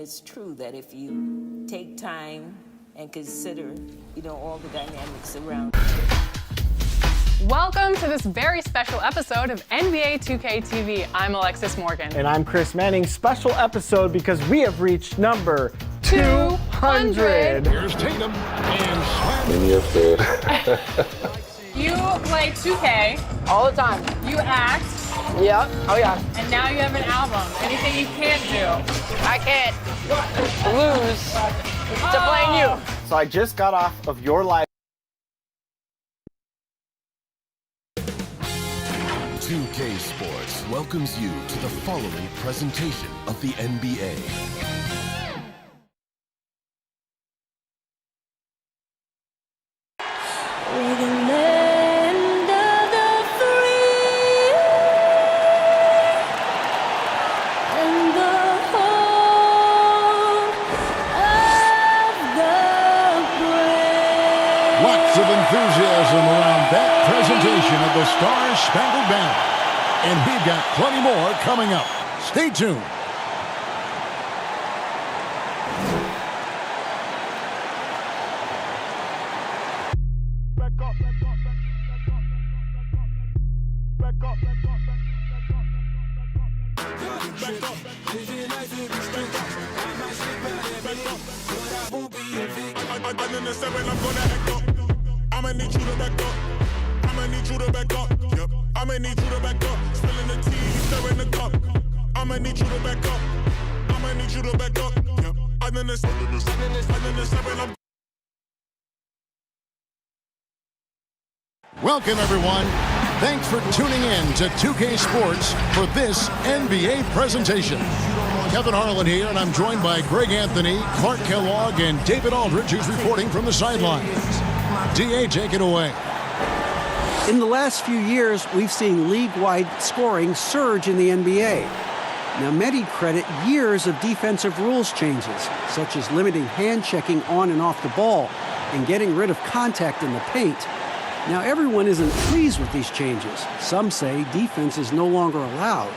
it's true that if you take time and consider, all the dynamics around it. Welcome to this very special episode of NBA 2K TV. I'm Alexis Morgan. And I'm Chris Manning. Special episode because we have reached number 200. Here's Tatum and Slam. In your face. You play 2K. All the time. You act. Yep. Oh, yeah. And now you have an album. Anything you can't do? I can't lose to playing you. So I just got off of your live. 2K Sports welcomes you to the following presentation of the NBA. Lots of enthusiasm around that presentation of the Star-Spangled Banner. And we've got plenty more coming up. Stay tuned. I'ma need you to back up. I'ma need you to back up. Yep. I'ma need you to back up. Spilling the tea, stirring the cup. I'ma need you to back up. I'ma need you to back up. Yep. I'm in the seven. Welcome, everyone. Thanks for tuning in to 2K Sports for this NBA presentation. Kevin Harlan here, and I'm joined by Greg Anthony, Clark Kellogg, and David Aldridge, who's reporting from the sidelines. DA, take it away. In the last few years, we've seen league-wide scoring surge in the NBA. Now, many credit years of defensive rules changes, such as limiting hand checking on and off the ball and getting rid of contact in the paint. Now, everyone isn't pleased with these changes. Some say defense is no longer allowed,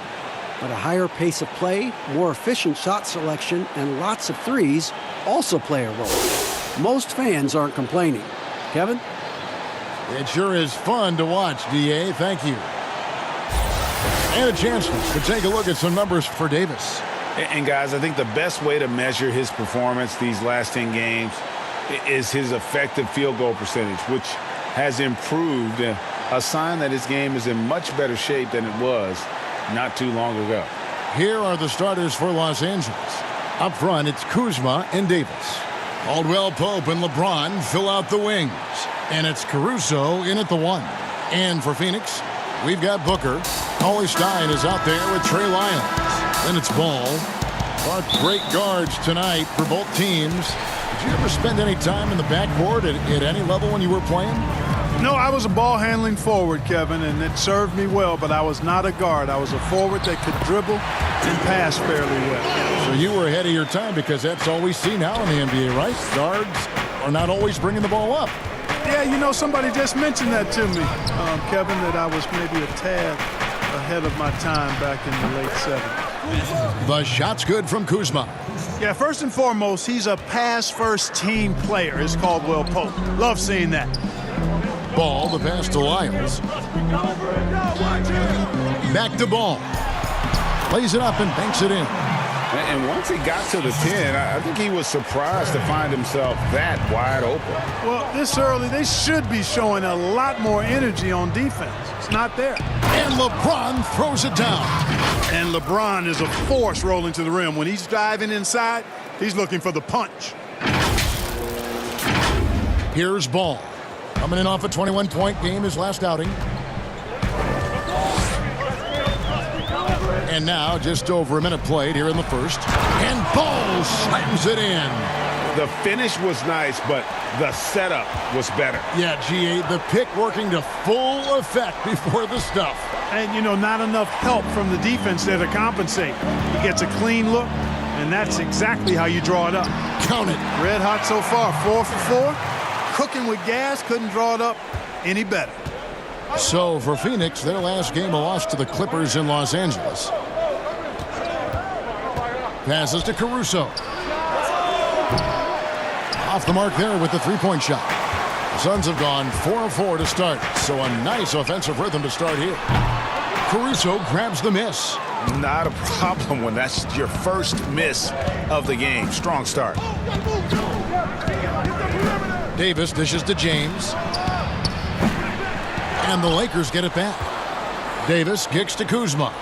but a higher pace of play, more efficient shot selection, and lots of threes also play a role. Most fans aren't complaining. Kevin? It sure is fun to watch, DA. Thank you. And a chance to take a look at some numbers for Davis. And guys, I think the best way to measure his performance these last 10 games is his effective field goal percentage, which has improved, a sign that his game is in much better shape than it was not too long ago. Here are the starters for Los Angeles. Up front, it's Kuzma and Davis. Caldwell Pope and LeBron fill out the wings. And it's Caruso in at the 1. And for Phoenix, we've got Booker. Cauley Stein is out there with Trey Lyons. Then it's Ball. Our great guards tonight for both teams. Did you ever spend any time in the backcourt at any level when you were playing? No, I was a ball-handling forward, Kevin, and it served me well, but I was not a guard. I was a forward that could dribble and pass fairly well. So you were ahead of your time because that's all we see now in the NBA, right? Guards are not always bringing the ball up. Yeah, somebody just mentioned that to me, Kevin, that I was maybe a tad ahead of my time back in the late 70s. The shot's good from Kuzma. Yeah, first and foremost, he's a pass-first team player, is Caldwell Pope. Love seeing that. Ball, the pass to Lyles. Back to Ball. Plays it up and banks it in. And once he got to the 10, I think he was surprised to find himself that wide open. Well, this early, they should be showing a lot more energy on defense. It's not there. And LeBron throws it down. And LeBron is a force rolling to the rim. When he's diving inside, he's looking for the punch. Here's Ball. Coming in off a 21-point game his last outing. And now just over a minute played here in the first. And Ball slams it in. The finish was nice, but the setup was better. Yeah, GA, the pick working to full effect before the stuff. And, not enough help from the defense there to compensate. He gets a clean look, and that's exactly how you draw it up. Count it. Red hot so far, 4 for 4. Cooking with gas, couldn't draw it up any better. So for Phoenix, their last game a loss to the Clippers in Los Angeles. Passes to Caruso. Off the mark there with the three-point shot. The Suns have gone 4 of 4 to start, so a nice offensive rhythm to start here. Caruso grabs the miss. Not a problem when that's your first miss of the game. Strong start. Davis dishes to James. And the Lakers get it back. Davis kicks to Kuzma.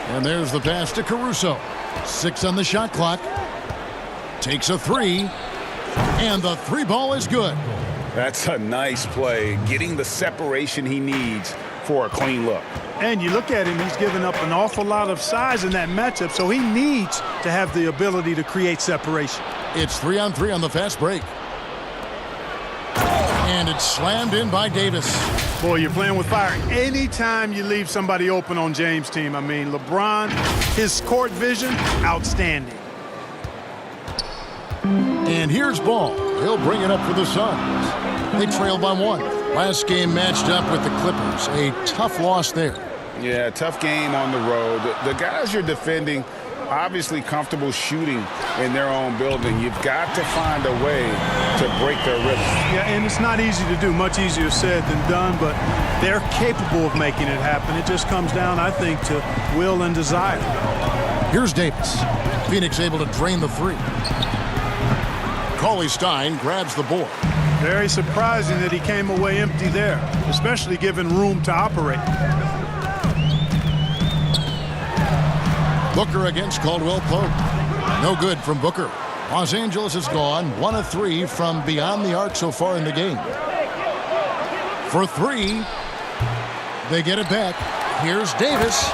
And there's the pass to Caruso. 6 on the shot clock. Takes a three. And the three ball is good. That's a nice play. Getting the separation he needs for a clean look. And you look at him, he's given up an awful lot of size in that matchup, so he needs to have the ability to create separation. It's 3-on-3 on the fast break. And it's slammed in by Davis. Boy, you're playing with fire. Anytime you leave somebody open on James' team, I mean, LeBron, his court vision, outstanding. And here's Ball. He'll bring it up for the Suns. They trail by 1. Last game matched up with the Clippers. A tough loss there. Yeah, tough game on the road. The guys you're defending, obviously comfortable shooting in their own building. You've got to find a way to break their rhythm. Yeah, and it's not easy to do. Much easier said than done, but they're capable of making it happen. It just comes down, I think, to will and desire. Here's Davis. Phoenix able to drain the three. Cauley Stein grabs the board. Very surprising that he came away empty there, especially given room to operate. Booker against Caldwell Pope. No good from Booker. Los Angeles has gone 1 of 3 from beyond the arc so far in the game. For 3, they get it back. Here's Davis,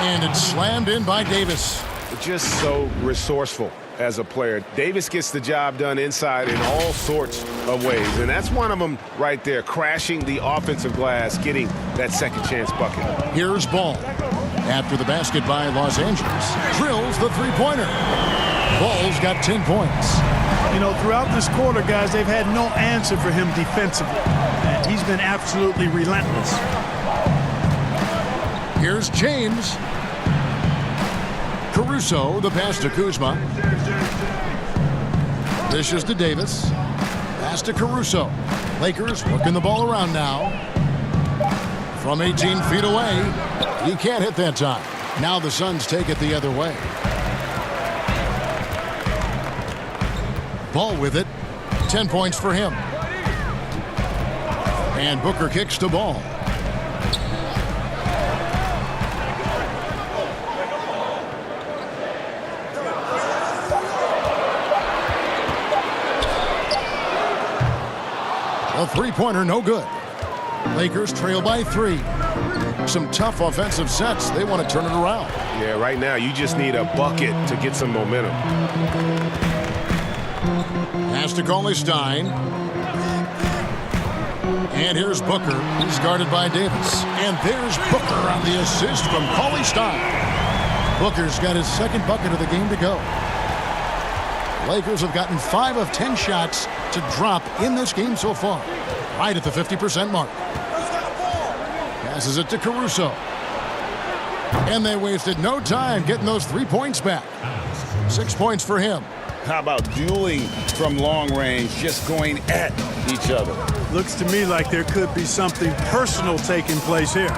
and it's slammed in by Davis. Just so resourceful as a player. Davis gets the job done inside in all sorts of ways, and that's one of them right there, crashing the offensive glass, getting that second chance bucket. Here's Ball. After the basket by Los Angeles. Drills the three-pointer. Ball's got 10 points. You know, throughout this quarter, guys, they've had no answer for him defensively. And he's been absolutely relentless. Here's James. Caruso, the pass to Kuzma. Dishes to Davis. Pass to Caruso. Lakers working the ball around now. From 18 feet away. He can't hit that time. Now the Suns take it the other way. Ball with it. 10 points for him. And Booker kicks to Ball. A three-pointer, no good. Lakers trail by 3. Some tough offensive sets. They want to turn it around. Yeah, right now you just need a bucket to get some momentum. Pass to Cauley Stein. And here's Booker. He's guarded by Davis. And there's Booker on the assist from Cauley Stein. Booker's got his second bucket of the game to go. Lakers have gotten 5 of 10 shots to drop in this game so far. Right at the 50% mark. Passes it to Caruso. And they wasted no time getting those 3 points back. 6 points for him. How about dueling from long range, just going at each other? Looks to me like there could be something personal taking place here.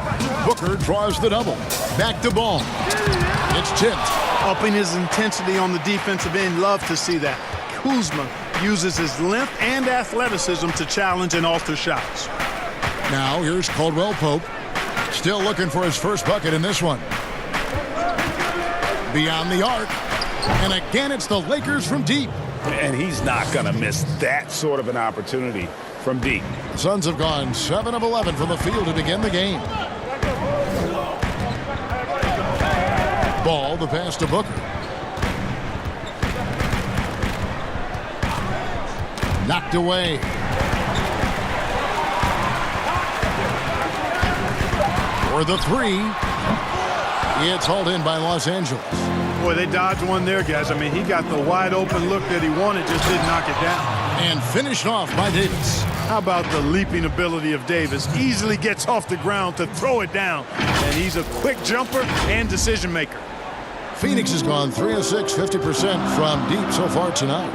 Booker draws the double. Back to Ball. It's tipped. Upping his intensity on the defensive end. Love to see that. Kuzma uses his length and athleticism to challenge and alter shots. Now here's Caldwell Pope. Still looking for his first bucket in this one. Beyond the arc. And again, it's the Lakers from deep. And he's not going to miss that sort of an opportunity from deep. The Suns have gone 7 of 11 from the field to begin the game. Ball, the pass to Booker. Knocked away. For the 3. It's hauled in by Los Angeles. Boy, they dodged one there, guys. I mean, he got the wide open look that he wanted, just didn't knock it down. And finished off by Davis. How about the leaping ability of Davis? Easily gets off the ground to throw it down. And he's a quick jumper and decision maker. Phoenix has gone 3 of 6, 50% from deep so far tonight.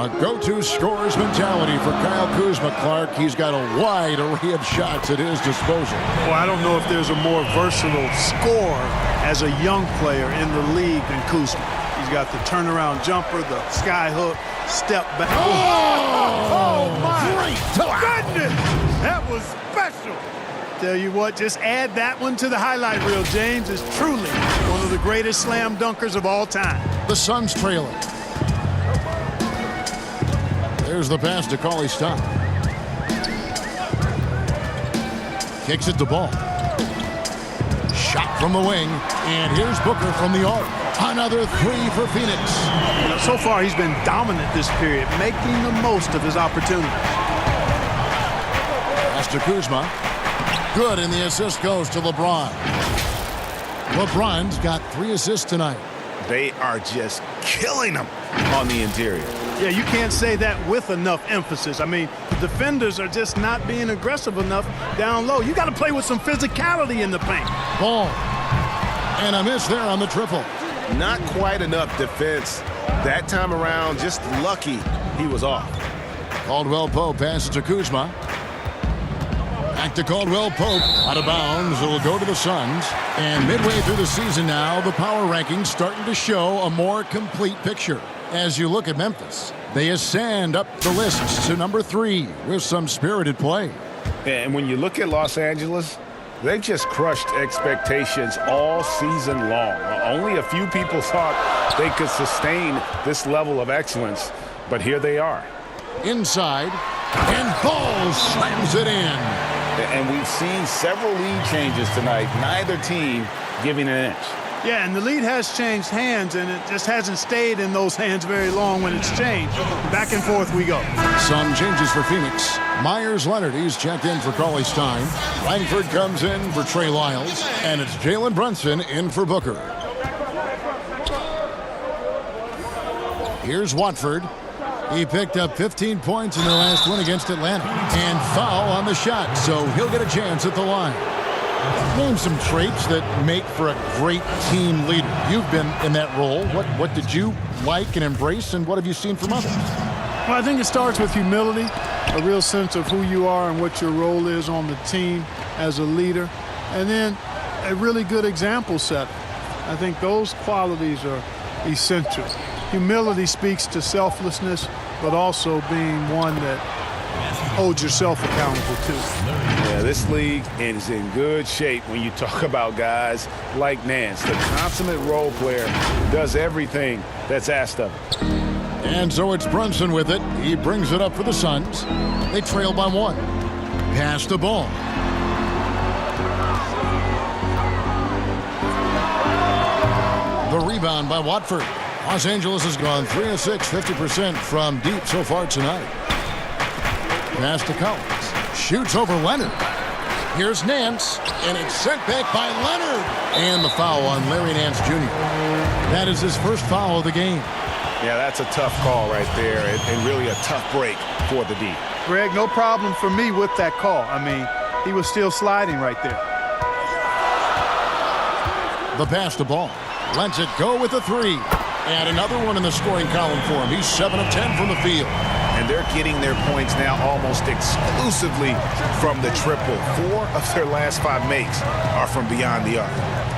A go-to scorer's mentality for Kyle Kuzma. Clark, he's got a wide array of shots at his disposal. Well, I don't know if there's a more versatile scorer as a young player in the league than Kuzma. He's got the turnaround jumper, the sky hook, step back. Oh my goodness! That was special. Tell you what, just add that one to the highlight reel. James is truly one of the greatest slam dunkers of all time. The Suns trailing. There's the pass to Cauley Stein. Kicks it to Ball. Shot from the wing, and here's Booker from the arc. Another three for Phoenix. So far, he's been dominant this period, making the most of his opportunities. Pass to Kuzma. Good, and the assist goes to LeBron. LeBron's got 3 assists tonight. They are just killing them on the interior. Yeah, you can't say that with enough emphasis. I mean, the defenders are just not being aggressive enough down low. You got to play with some physicality in the paint. Ball. And a miss there on the triple. Not quite enough defense that time around. Just lucky he was off. Caldwell Pope passes to Kuzma. Back to Caldwell Pope. Out of bounds. It'll go to the Suns. And midway through the season now, the power rankings starting to show a more complete picture. As you look at Memphis, they ascend up the list to number 3 with some spirited play. And when you look at Los Angeles, they've just crushed expectations all season long. Only a few people thought they could sustain this level of excellence, but here they are. Inside, and Ball slams it in. And we've seen several lead changes tonight, neither team giving an inch. Yeah, and the lead has changed hands, and it just hasn't stayed in those hands very long when it's changed. Back and forth we go. Some changes for Phoenix. Myers Leonard, he's checked in for Cauley Stein. Langford comes in for Trey Lyles. And it's Jalen Brunson in for Booker. Here's Watford. He picked up 15 points in their last win against Atlanta. And foul on the shot, so he'll get a chance at the line. Name some traits that make for a great team leader. You've been in that role. What did you like and embrace, and what have you seen from others? Well, I think it starts with humility, a real sense of who you are and what your role is on the team as a leader, and then a really good example set. I think those qualities are essential. Humility speaks to selflessness, but also being one that holds yourself accountable too. Yeah, this league is in good shape when you talk about guys like Nance. The consummate role player does everything that's asked of him. And so it's Brunson with it. He brings it up for the Suns. They trail by 1. Pass the ball. The rebound by Watford. Los Angeles has gone 3 of 6, 50% from deep so far tonight. Pass to Collins. Shoots over Leonard. Here's Nance, and it's sent back by Leonard. And the foul on Larry Nance Jr. That is his first foul of the game. Yeah, that's a tough call right there, and really a tough break for the D. Greg, no problem for me with that call. I mean, he was still sliding right there. The pass to Ball. Lets it go with a 3. And another one in the scoring column for him. He's 7 of 10 from the field. And they're getting their points now almost exclusively from the triple. 4 of their last 5 makes are from beyond the arc.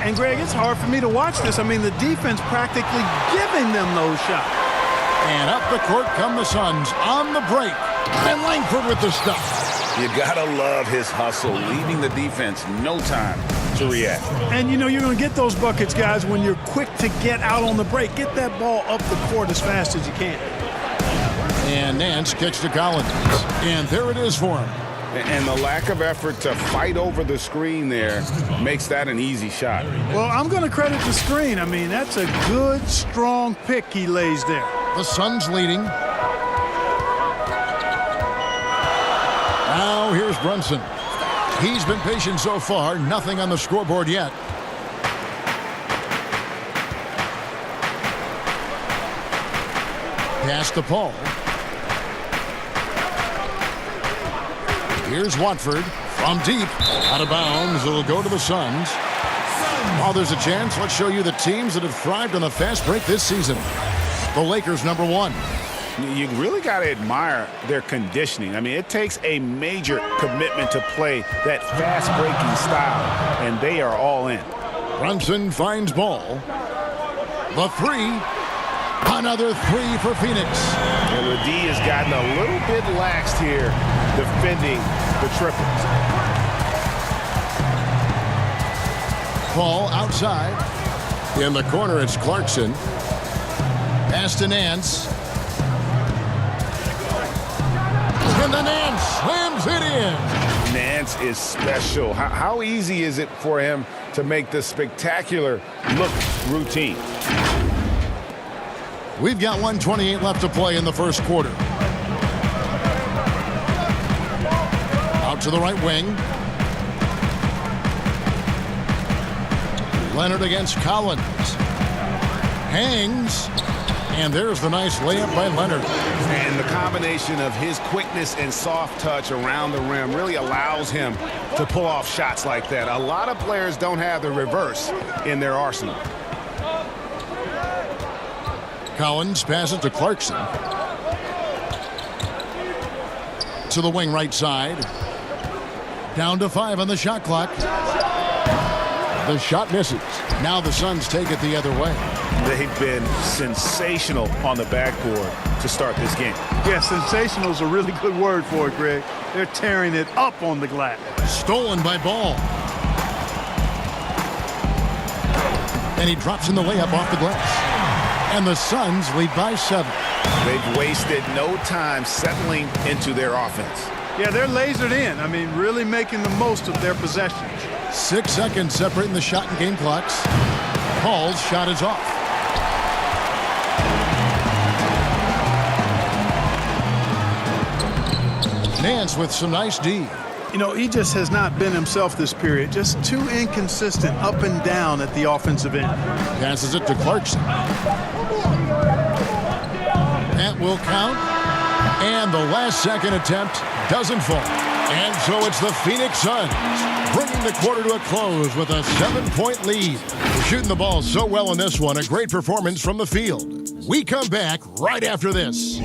And Greg, it's hard for me to watch this. I mean, the defense practically giving them those shots. And up the court come the Suns on the break. And Langford with the stuff. You gotta love his hustle, leaving the defense no time to react. And you know you're going to get those buckets, guys, when you're quick to get out on the break. Get that ball up the court as fast as you can. And Nance kicks to Collins. And there it is for him. And the lack of effort to fight over the screen there makes that an easy shot. Well, I'm going to credit the screen. I mean, that's a good, strong pick he lays there. The Suns leading. Now here's Brunson. He's been patient so far. Nothing on the scoreboard yet. Pass to Paul. Here's Watford from deep. Out of bounds. It'll go to the Suns. While there's a chance, let's show you the teams that have thrived on the fast break this season. The Lakers, number 1. You really got to admire their conditioning. I mean, it takes a major commitment to play that fast-breaking style, and they are all in. Brunson finds ball. The 3. Another 3 for Phoenix. And the D has gotten a little bit laxed here defending the triples. Ball outside. In the corner, it's Clarkson. Pass to Nance. And the Nance slams it in. Nance is special. How easy is it for him to make the spectacular look routine? We've got 1:28 left to play in the first quarter. Out to the right wing. Leonard against Collins. Hangs. And there's the nice layup by Leonard. And the combination of his quickness and soft touch around the rim really allows him to pull off shots like that. A lot of players don't have the reverse in their arsenal. Collins passes to Clarkson. To the wing right side. Down to 5 on the shot clock. The shot misses. Now the Suns take it the other way. They've been sensational on the backboard to start this game. Yeah, sensational is a really good word for it, Greg. They're tearing it up on the glass. Stolen by Ball. And he drops in the layup off the glass. And the Suns lead by 7. They've wasted no time settling into their offense. Yeah, they're lasered in. I mean, really making the most of their possessions. 6 seconds separating the shot and game clocks. Paul's shot is off. Nance with some nice D. You know, he just has not been himself this period. Just too inconsistent up and down at the offensive end. Passes it to Clarkson. That will count. And the last second attempt doesn't fall. And so it's the Phoenix Suns bringing the quarter to a close with a 7-point lead. Shooting the ball so well in this one. A great performance from the field. We come back right after this.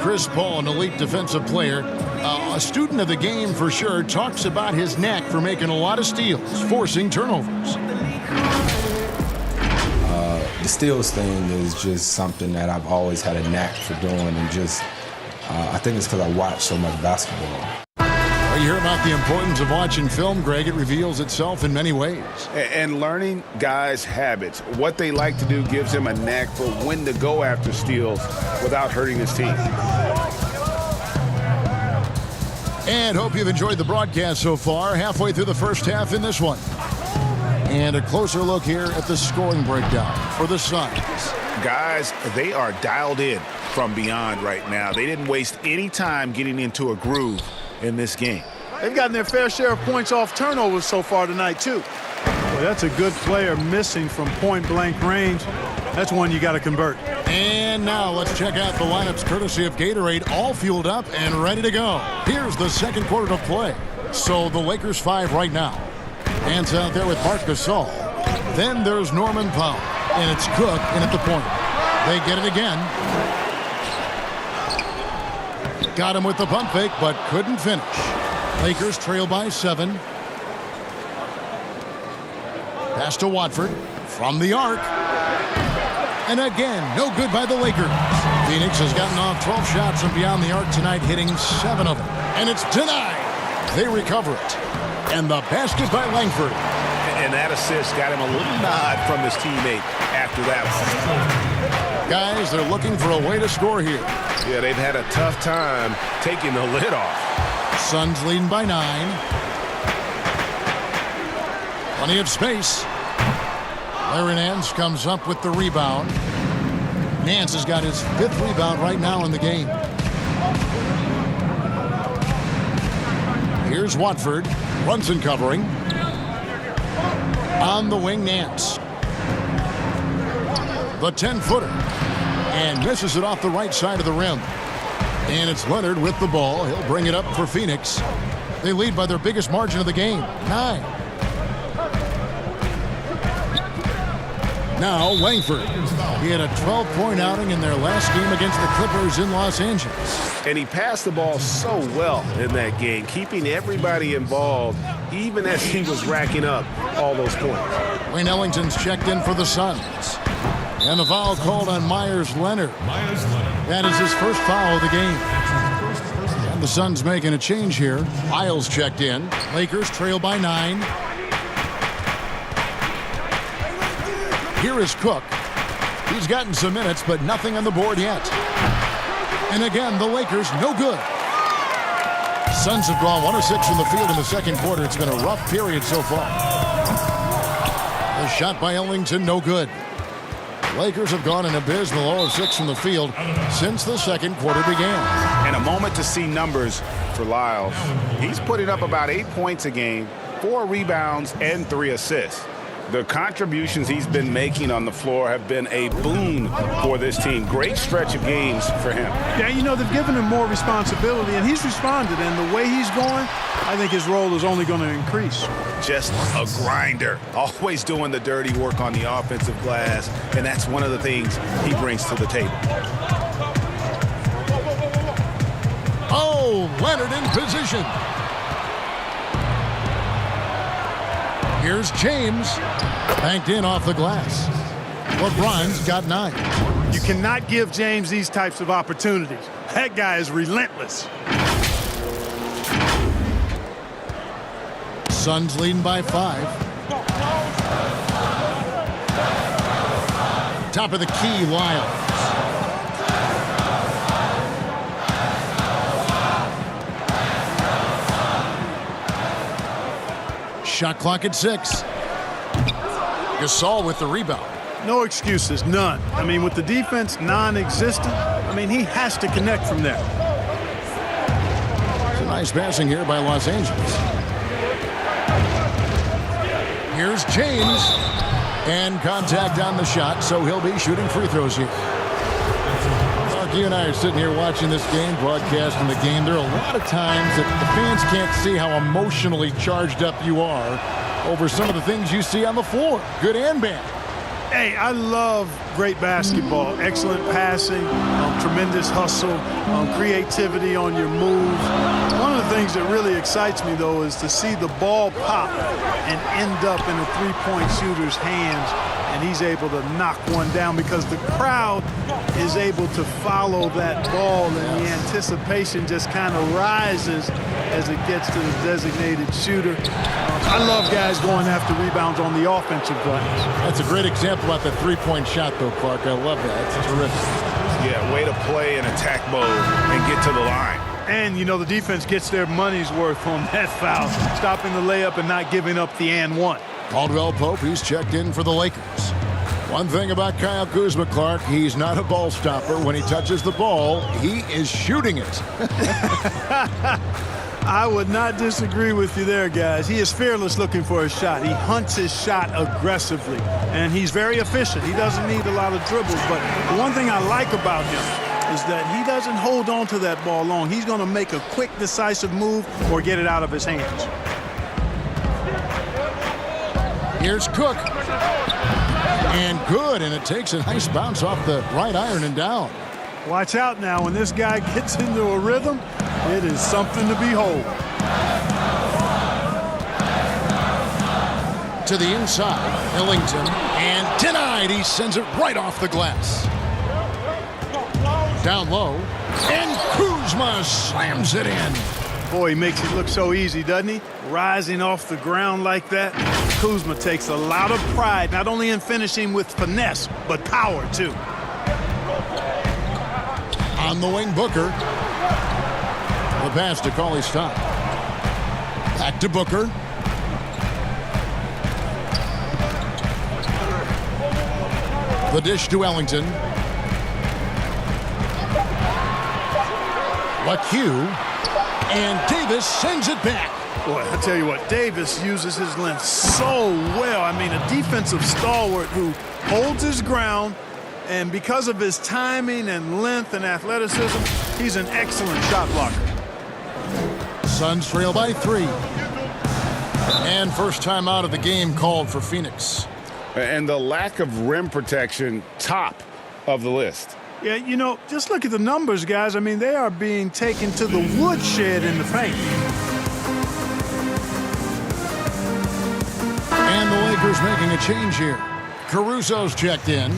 Chris Paul, an elite defensive player, a student of the game for sure, talks about his knack for making a lot of steals, forcing turnovers. The steals thing is just something that I've always had a knack for doing, and just I think it's because I watch so much basketball. You hear about the importance of watching film, Greg. It reveals itself in many ways. And learning guys' habits, what they like to do, gives him a knack for when to go after steals without hurting his team. And hope you've enjoyed the broadcast so far. Halfway through the first half in this one. And a closer look here at the scoring breakdown for the Suns. Guys, they are dialed in from beyond right now. They didn't waste any time getting into a groove in this game. They've gotten their fair share of points off turnovers so far tonight, too. Well, that's a good player missing from point-blank range. That's one you got to convert. And now let's check out the lineups courtesy of Gatorade, all fueled up and ready to go. Here's the second quarter of play. So the Lakers 5 right now. Hands out there with Marc Gasol. Then there's Norman Powell. And it's Cook in at the point. They get it again. Got him with the pump fake, but couldn't finish. Lakers trail by 7. Pass to Watford from the arc. And again, no good by the Lakers. Phoenix has gotten off 12 shots from beyond the arc tonight, hitting 7 of them. And it's denied. They recover it. And the basket by Langford. And that assist got him a little nod from his teammate after that one. Guys, they're looking for a way to score here. Yeah, they've had a tough time taking the lid off. Suns leading by 9. Plenty of space. Larry Nance comes up with the rebound. Nance has got his 5th rebound right now in the game. Here's Here's Watford. Brunson covering. On the wing, Nance. The 10-footer. And misses it off the right side of the rim. And it's Leonard with the ball. He'll bring it up for Phoenix. They lead by their biggest margin of the game, 9. Now Langford. He had a 12-point outing in their last game against the Clippers in Los Angeles. And he passed the ball so well in that game, keeping everybody involved, even as he was racking up all those points. Wayne Ellington's checked in for the Suns. And the foul called on Myers Leonard. That is his first foul of the game. And the Suns making a change here. Isles checked in. Lakers trail by 9. Here is Cook. He's gotten some minutes, but nothing on the board yet. And again, the Lakers no good. Suns have gone 1 of 6 from the field in the second quarter. It's been a rough period so far. The shot by Ellington, no good. Lakers have gone an abysmal 0 of 6 from the field since the second quarter began. And a moment to see numbers for Lyles. He's putting up about 8 points a game, 4 rebounds, and 3 assists. The contributions he's been making on the floor have been a boon for this team. Great stretch of games for him. Yeah, you know, they've given him more responsibility, and he's responded. And the way he's going, I think his role is only going to increase. Just a grinder, always doing the dirty work on the offensive glass, and that's one of the things he brings to the table. Oh, Leonard in position. Here's James, banked in off the glass. LeBron's got 9. You cannot give James these types of opportunities. That guy is relentless. Suns leading by 5. Top of the key, Lyles. Shot clock at 6. Gasol with the rebound. No excuses, none. I mean, with the defense non-existent, I mean, he has to connect from there. It's a nice passing here by Los Angeles. Here's James. And contact on the shot, so he'll be shooting free throws here. Mark, you and I are sitting here watching this game, broadcasting the game. There are a lot of times that the fans can't see how emotionally charged up you are over some of the things you see on the floor, good and bad. Hey, I love great basketball. Excellent passing, tremendous hustle, creativity on your moves. One of the things that really excites me, though, is to see the ball pop and end up in a three-point shooter's hands, and he's able to knock one down because the crowd is able to follow that ball, and the anticipation just kind of rises as it gets to the designated shooter. I love guys going after rebounds on the offensive glass. That's a great example about the three-point shot, though, Clark. I love that. It's terrific. Yeah, way to play in attack mode and get to the line. And, you know, the defense gets their money's worth on that foul, stopping the layup and not giving up the and one. Caldwell Pope, he's checked in for the Lakers. One thing about Kyle Kuzma, Clark, he's not a ball stopper. When he touches the ball, he is shooting it. I would not disagree with you there, guys. He is fearless looking for a shot. He hunts his shot aggressively, and he's very efficient. He doesn't need a lot of dribbles, but the one thing I like about him is that he doesn't hold on to that ball long. He's going to make a quick, decisive move or get it out of his hands. Here's Cook. And good, and it takes a nice bounce off the right iron and down. Watch out now. When this guy gets into a rhythm, it is something to behold. To the inside, Ellington, and denied. He sends it right off the glass. Down low, and Kuzma slams it in. Boy, he makes it look so easy, doesn't he? Rising off the ground like that. Kuzma takes a lot of pride, not only in finishing with finesse, but power, too. On the wing, Booker. The pass to Cauley Stein. Back to Booker. The dish to Ellington. LaQ. And Davis sends it back. Boy, I tell you what, Davis uses his length so well. I mean, a defensive stalwart who holds his ground, and because of his timing and length and athleticism, he's an excellent shot blocker. Suns trail by 3. And first time out of the game called for Phoenix. And the lack of rim protection, top of the list. Yeah, you know, just look at the numbers, guys. I mean, they are being taken to the woodshed in the paint. And the Lakers making a change here. Caruso's checked in.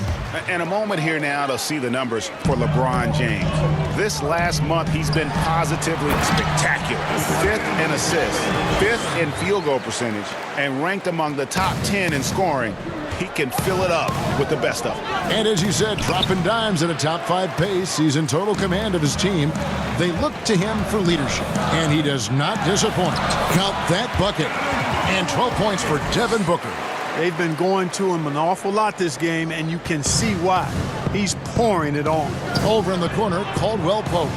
And a moment here now to see the numbers for LeBron James. This last month, he's been positively spectacular. 5th in assists, 5th in field goal percentage, and ranked among the top 10 in scoring. He can fill it up with the best of them. And as you said, dropping dimes at a top 5 pace. He's in total command of his team. They look to him for leadership, and he does not disappoint. Count that bucket. And 12 points for Devin Booker. They've been going to him an awful lot this game, and you can see why. He's pouring it on. Over in the corner, Caldwell Pope.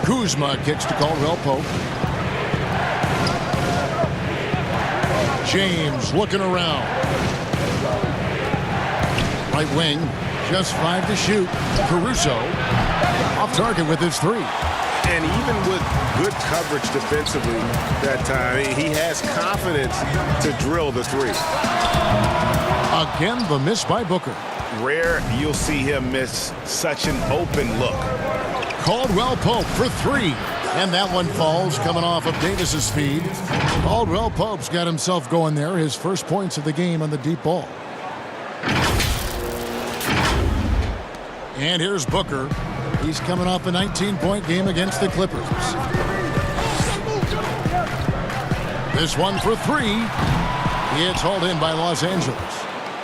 Kuzma kicks to Caldwell Pope. James looking around. Right wing, just 5 to shoot. Caruso off target with his 3. And even with good coverage defensively that time, he has confidence to drill the 3. Again, the miss by Booker. Rare you'll see him miss such an open look. Caldwell Pope for 3. And that one falls, coming off of Davis's feed. Caldwell Pope's got himself going there. His first points of the game on the deep ball. And here's Booker. He's coming off a 19-point game against the Clippers. This one for 3. It's hauled in by Los Angeles.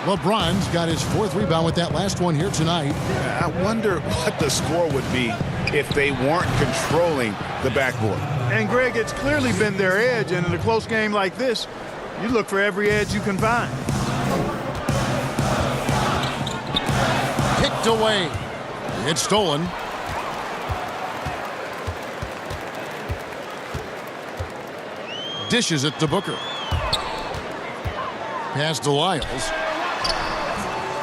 LeBron's got his 4th rebound with that last one here tonight. I wonder what the score would be if they weren't controlling the backboard. And, Greg, it's clearly been their edge, and in a close game like this, you look for every edge you can find. Picked away. It's stolen. Dishes it to Booker. Pass to Lyles.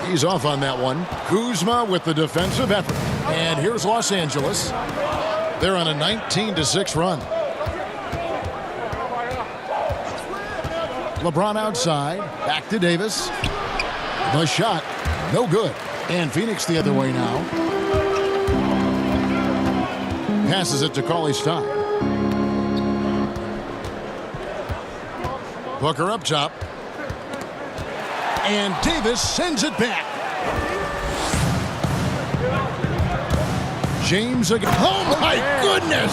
He's off on that one. Kuzma with the defensive effort. And here's Los Angeles. They're on a 19-6 run. LeBron outside. Back to Davis. The shot. No good. And Phoenix the other way now. Passes it to Cauley-Stein. Booker up top. And Davis sends it back. James again. Oh, my goodness.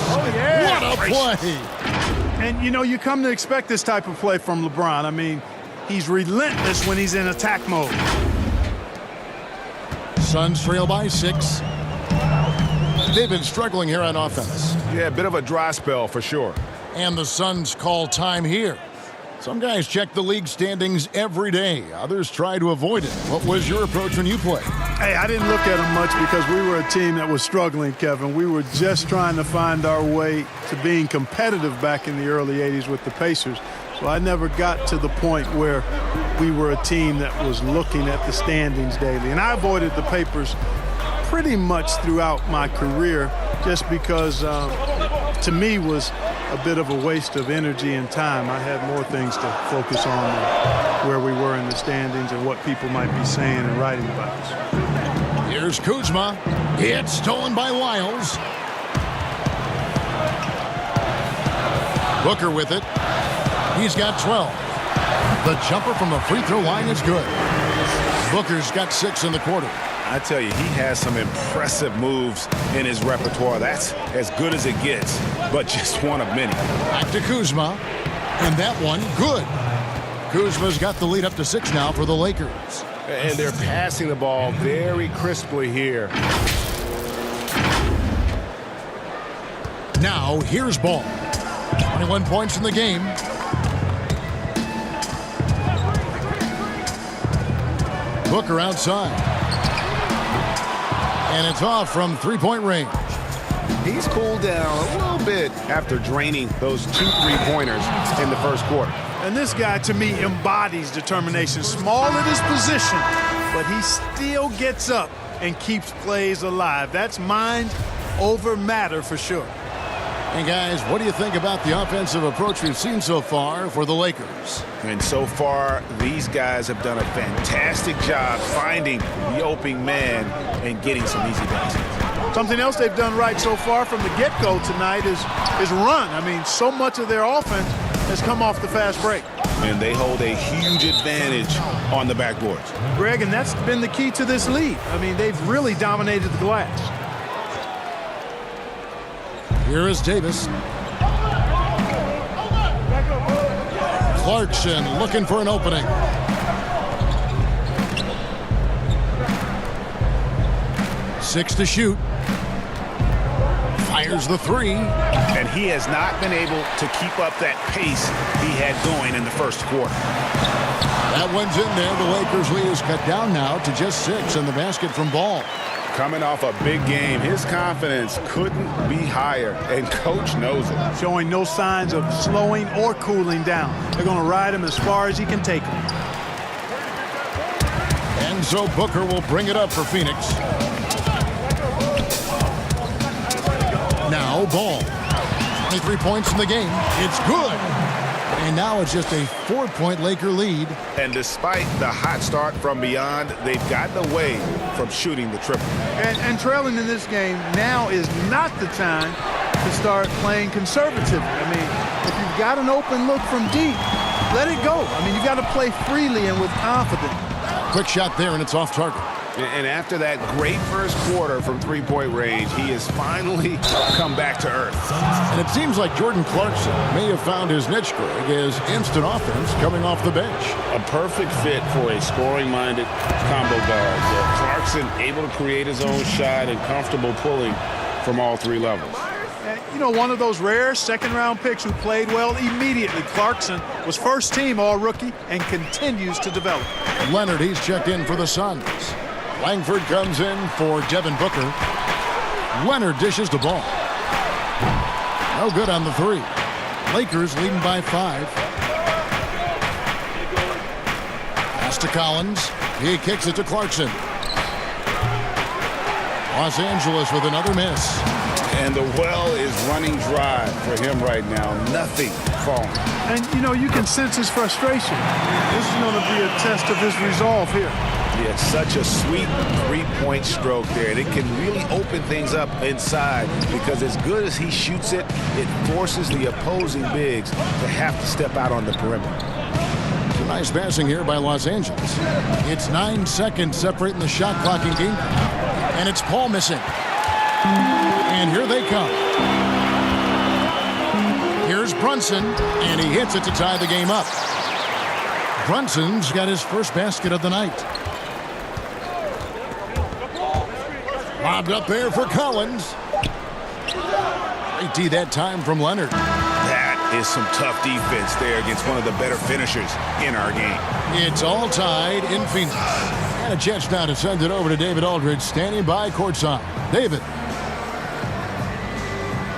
What a play. And, you know, you come to expect this type of play from LeBron. I mean, he's relentless when he's in attack mode. Suns trail by 6. They've been struggling here on offense. Yeah, a bit of a dry spell for sure. And the Suns call time here. Some guys check the league standings every day. Others try to avoid it. What was your approach when you played? Hey, I didn't look at them much because we were a team that was struggling, Kevin. We were just trying to find our way to being competitive back in the early 80s with the Pacers. So I never got to the point where we were a team that was looking at the standings daily. And I avoided the papers pretty much throughout my career just because, to me, was a bit of a waste of energy and time. I had more things to focus on than where we were in the standings and what people might be saying and writing about us. Here's Kuzma. It's stolen by Lyles. Booker with it. He's got 12. The jumper from the free throw line is good. Booker's got 6 in the quarter. I tell you, he has some impressive moves in his repertoire. That's as good as it gets, but just one of many. Back to Kuzma. And that one, good. Kuzma's got the lead up to 6 now for the Lakers. And they're passing the ball very crisply here. Now, here's Ball. 21 points in the game. Booker outside. And it's off from 3-point range. He's cooled down a little bit after draining those 2 3-pointers in the first quarter. And this guy, to me, embodies determination. Small at his position, but he still gets up and keeps plays alive. That's mind over matter for sure. And guys, what do you think about the offensive approach we've seen so far for the Lakers? And so far, these guys have done a fantastic job finding the opening man and getting some easy baskets. Something else they've done right so far from the get-go tonight is run. I mean, so much of their offense has come off the fast break. And they hold a huge advantage on the backboards. Greg, and that's been the key to this lead. I mean, they've really dominated the glass. Here is Davis. Clarkson looking for an opening. Six to shoot. Fires the 3. And he has not been able to keep up that pace he had going in the first quarter. That one's in there. The Lakers lead is cut down now to just 6 in the basket from Ball. Coming off a big game, his confidence couldn't be higher, and coach knows it. Showing no signs of slowing or cooling down. They're going to ride him as far as he can take him. And so Booker will bring it up for Phoenix. Now Ball. 23 points in the game. It's good. And now it's just a 4-point Laker lead. And despite the hot start from beyond, they've gotten away from shooting the triple. And trailing in this game now is not the time to start playing conservative. I mean, if you've got an open look from deep, let it go. I mean, you've got to play freely and with confidence. Quick shot there, and it's off target. And after that great first quarter from 3-point range, he has finally come back to earth. And it seems like Jordan Clarkson may have found his niche, Greg, as instant offense coming off the bench. A perfect fit for a scoring-minded combo guard. Clarkson able to create his own shot and comfortable pulling from all 3 levels. And, you know, one of those rare second-round picks who played well immediately. Clarkson was first-team all-rookie and continues to develop. Leonard, he's checked in for the Suns. Langford comes in for Devin Booker. Leonard dishes the ball. No good on the 3. Lakers leading by 5. Pass to Collins. He kicks it to Clarkson. Los Angeles with another miss. And the well is running dry for him right now. Nothing falling. And, you know, you can sense his frustration. This is going to be a test of his resolve here. Yeah, such a sweet 3-point stroke there. And it can really open things up inside because as good as he shoots it, it forces the opposing bigs to have to step out on the perimeter. Nice passing here by Los Angeles. It's 9 seconds separating the shot clock and game clock. And it's Paul missing. And here they come. Here's Brunson, and he hits it to tie the game up. Brunson's got his first basket of the night. Lobbed up there for Collins. Great D that time from Leonard. That is some tough defense there against one of the better finishers in our game. It's all tied in Phoenix. And a chance now to send it over to David Aldridge, standing by courtside. David.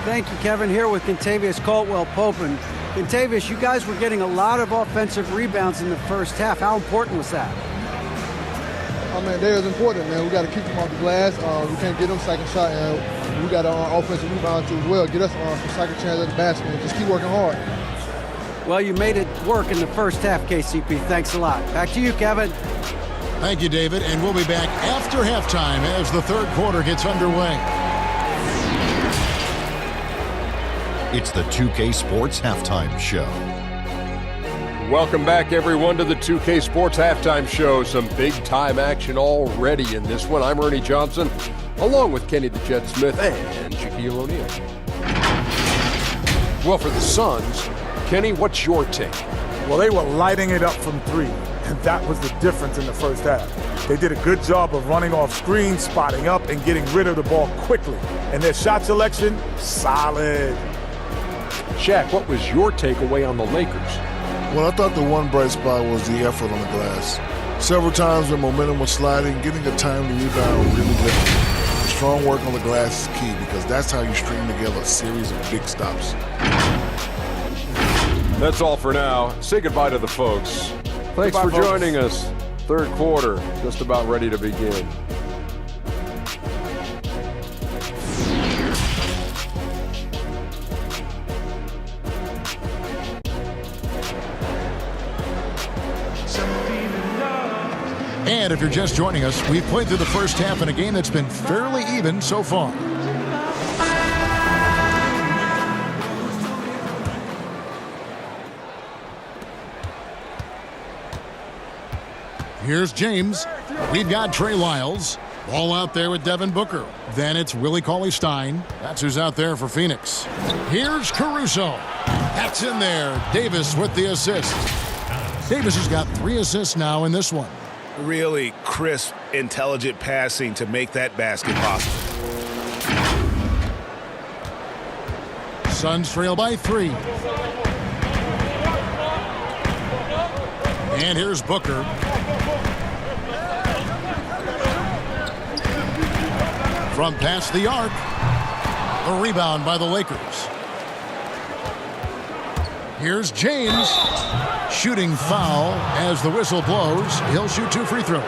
Thank you, Kevin. Here with Kentavious Caldwell-Pope. And Kentavious, you guys were getting a lot of offensive rebounds in the first half. How important was that? Oh, man, that is important, man. We got to keep them off the glass. We can't get them second shot, and we got our offensive rebound too as well. Get us some second chance at the basket and just keep working hard. Well, you made it work in the first half, KCP. Thanks a lot. Back to you, Kevin. Thank you, David. And we'll be back after halftime as the third quarter gets underway. It's the 2K Sports Halftime Show. Welcome back, everyone, to the 2K Sports Halftime Show. Some big-time action already in this one. I'm Ernie Johnson, along with Kenny the Jet Smith and Shaquille O'Neal. Well, for the Suns, Kenny, what's your take? Well, they were lighting it up from 3, and that was the difference in the first half. They did a good job of running off screens, spotting up, and getting rid of the ball quickly. And their shot selection, solid. Shaq, what was your takeaway on the Lakers? Well, I thought the one bright spot was the effort on the glass. Several times when momentum was sliding, getting a timely rebound really good. strong work on the glass is key because that's how you string together a series of big stops. That's all for now. Say goodbye to the folks. Thanks Goodbye, for folks. joining us. Third quarter, just about ready to begin. And if you're just joining us, we've played through the first half in a game that's been fairly even so far. Here's James. We've got Trey Lyles. Ball out there with Devin Booker. Then it's Willie Cauley-Stein. That's who's out there for Phoenix. Here's Caruso. That's in there. Davis with the assist. Davis has got 3 assists now in this one. Really crisp, intelligent passing to make that basket possible. Suns trail by 3. And here's Booker. From past the arc. A rebound by the Lakers. Here's James. Shooting foul as the whistle blows. He'll shoot 2 free throws.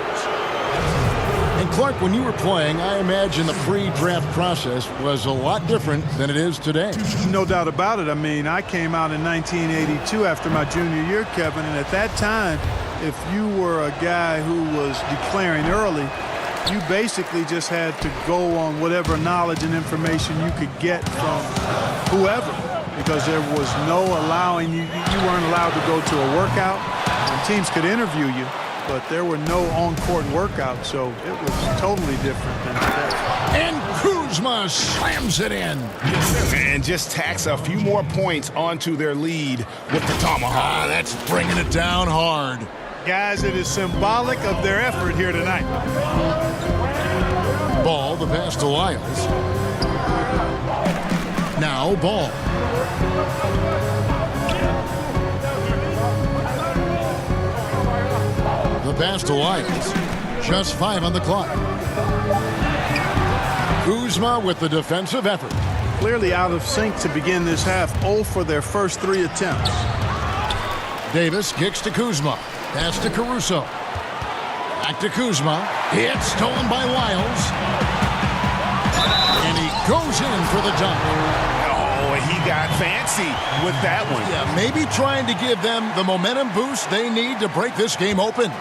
And Clark, when you were playing, I imagine the pre-draft process was a lot different than it is today. No doubt about it. I mean, I came out in 1982 after my junior year, Kevin, and at that time, if you were a guy who was declaring early, you basically just had to go on whatever knowledge and information you could get from whoever, because there was no allowing you weren't allowed to go to a workout, and teams could interview you, but there were no on-court workouts, so it was totally different than today. And Kuzma slams it in. And just tacks a few more points onto their lead with the tomahawk. That's bringing it down hard. Guys, it is symbolic of their effort here tonight. Ball, the pass to Lyles. Now Ball. The pass to Lyles. Just 5 on the clock. Kuzma with the defensive effort. Clearly out of sync to begin this half. 0 for their first 3 attempts. Davis kicks to Kuzma. Pass to Caruso. Back to Kuzma. It's stolen by Lyles. And he goes in for the dunk. Oh, he got fancy with that one. Yeah, maybe trying to give them the momentum boost they need to break this game open.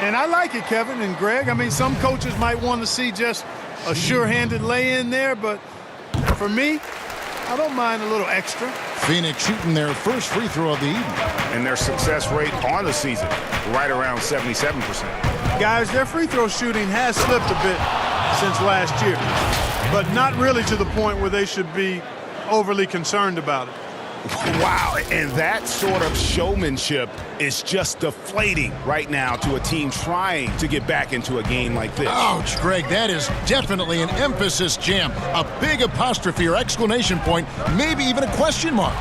And I like it, Kevin and Greg. I mean, some coaches might want to see just a sure-handed lay-in there, but for me, I don't mind a little extra. Phoenix shooting their first free throw of the evening. And their success rate on the season, right around 77%. Guys, their free throw shooting has slipped a bit since last year, but not really to the point where they should be overly concerned about it. Wow, and that sort of showmanship is just deflating right now to a team trying to get back into a game like this. Ouch, Greg, that is definitely an emphasis jam. A big apostrophe or exclamation point, maybe even a question mark.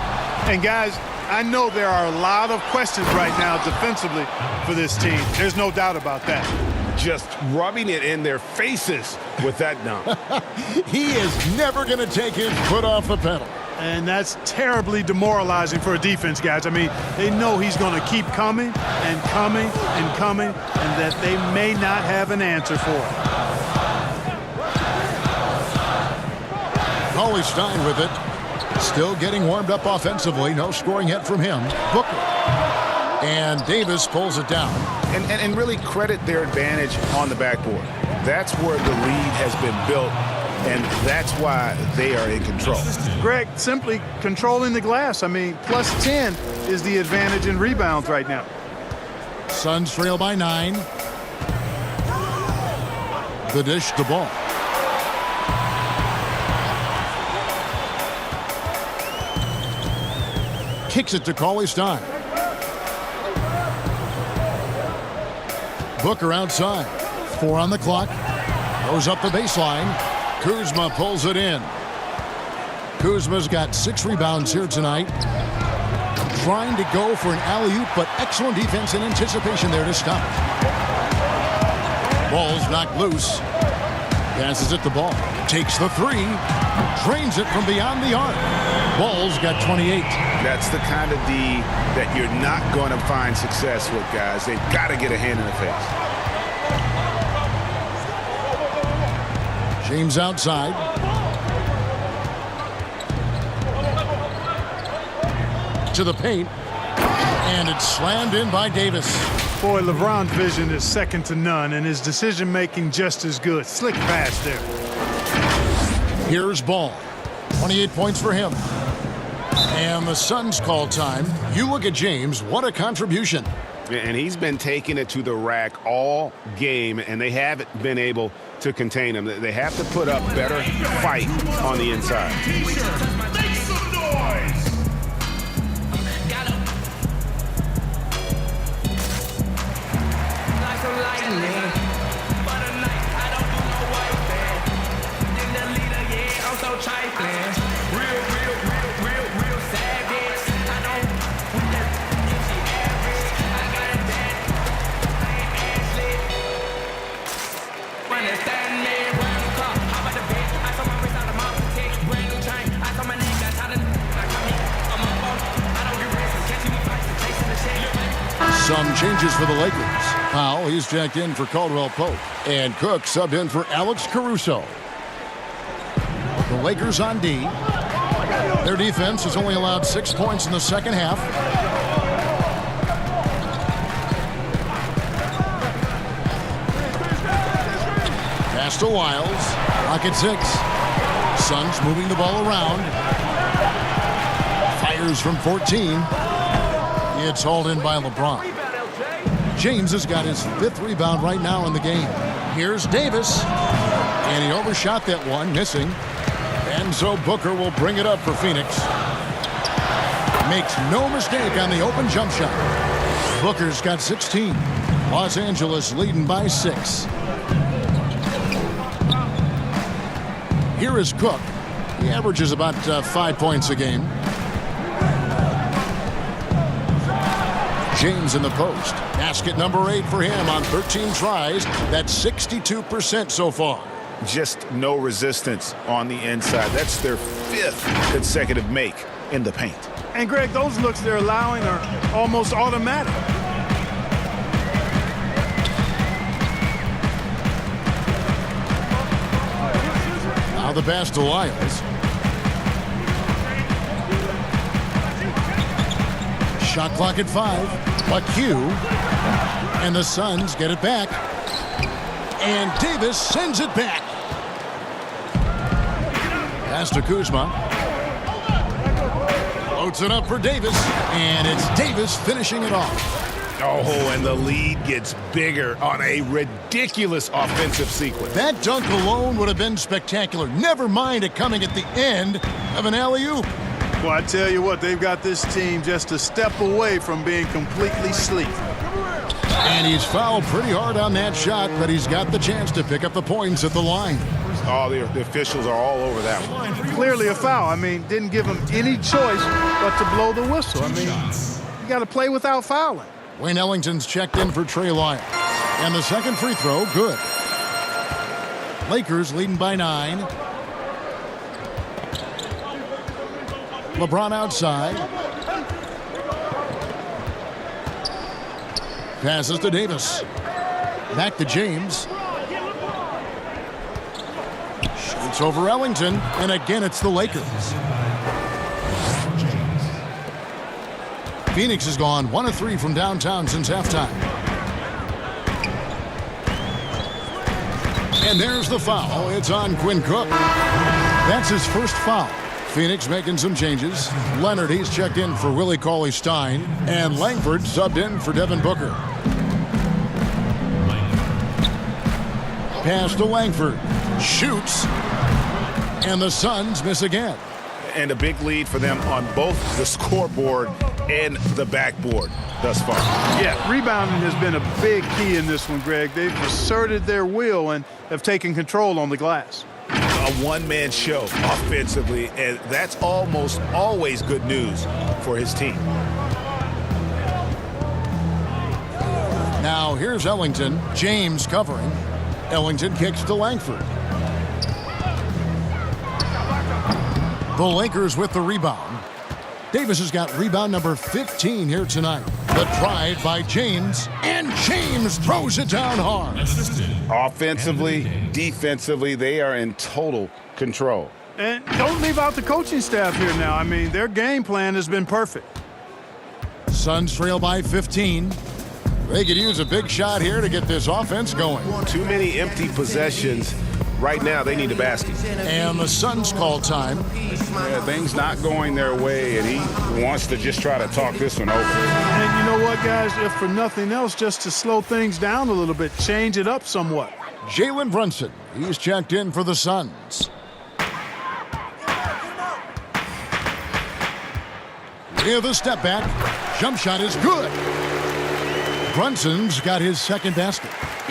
And guys, I know there are a lot of questions right now defensively for this team. There's no doubt about that. Just rubbing it in their faces with that dunk. He is never going to take his foot off the pedal. And that's terribly demoralizing for a defense, guys. I mean, they know he's going to keep coming and coming and coming, and that they may not have an answer for it. Cauley-Stein with it. Still getting warmed up offensively. No scoring yet from him. Booker. And Davis pulls it down. And really credit their advantage on the backboard. That's where the lead has been built, and that's why they are in control. Greg, simply controlling the glass. I mean, plus 10 is the advantage in rebounds right now. Suns trail by 9. The dish to Ball. Kicks it to Cauley-Stein. Booker outside. 4 on the clock. Goes up the baseline. Kuzma pulls it in. Kuzma's got 6 rebounds here tonight. Trying to go for an alley-oop, but excellent defense and anticipation there to stop. Ball's knocked loose. Passes it the ball. Takes the three. Drains it from beyond the arc. Ball's got 28. That's the kind of D that you're not going to find success with, guys. They've got to get a hand in the face. James outside. To the paint. And it's slammed in by Davis. Boy, LeBron's vision is second to none, and his decision-making just as good. Slick pass there. Here's Ball. 28 points for him. And the Suns call time. You look at James, what a contribution. And he's been taking it to the rack all game, and they haven't been able to contain him. They have to put up better fight on the inside. Some changes for the Lakers. Powell, he's checked in for Caldwell Pope. And Cook subbed in for Alex Caruso. The Lakers on D. Their defense has only allowed 6 points in the second half. Pass to Wiles. Rocket 6. Suns moving the ball around. Fires from 14. It's hauled in by LeBron. James has got his 5th rebound right now in the game. Here's Davis. And he overshot that one, missing. And so Booker will bring it up for Phoenix. Makes no mistake on the open jump shot. Booker's got 16. Los Angeles leading by 6. Here is Cook. He averages about 5 points a game. James in the post. Basket number 8 for him on 13 tries. That's 62% so far. Just no resistance on the inside. That's their 5th consecutive make in the paint. And, Greg, those looks they're allowing are almost automatic. Now the pass to Wiles. Shot clock at 5. A cue. And the Suns get it back. And Davis sends it back. Pass to Kuzma. Loads it up for Davis. And it's Davis finishing it off. Oh, and the lead gets bigger on a ridiculous offensive sequence. That dunk alone would have been spectacular. Never mind it coming at the end of an alley-oop. Well, I tell you what, they've got this team just a step away from being completely sleek. And he's fouled pretty hard on that shot, but he's got the chance to pick up the points at the line. Oh, the officials are all over that one. Clearly a foul. I mean, didn't give him any choice but to blow the whistle. I mean, you got to play without fouling. Wayne Ellington's checked in for Trey Lyles. And the second free throw, good. Lakers leading by 9. LeBron outside. Passes to Davis. Back to James. Shoots over Ellington. And again, it's the Lakers. Phoenix has gone 1 of 3 from downtown since halftime. And there's the foul. It's on Quinn Cook. That's his first foul. Phoenix making some changes. Leonard, he's checked in for Willie Cauley-Stein. And Langford subbed in for Devin Booker. Pass to Langford. Shoots. And the Suns miss again. And a big lead for them on both the scoreboard and the backboard thus far. Yeah, rebounding has been a big key in this one, Greg. They've asserted their will and have taken control on the glass. A one-man show offensively, and that's almost always good news for his team. Now here's Ellington. James covering. Ellington kicks to Langford. The Lakers with the rebound. Davis has got rebound number 15 here tonight. The drive by James, and James throws it down hard. Offensively, defensively, they are in total control. And don't leave out the coaching staff here now. I mean, their game plan has been perfect. Suns trail by 15. They could use a big shot here to get this offense going. Too many empty possessions. Right now, they need a basket. And the Suns call time. Yeah, things not going their way, and he wants to just try to talk this one over. And you know what, guys? If for nothing else, just to slow things down a little bit, change it up somewhat. Jalen Brunson, he's checked in for the Suns. With a step back, jump shot is good. Brunson's got his second basket.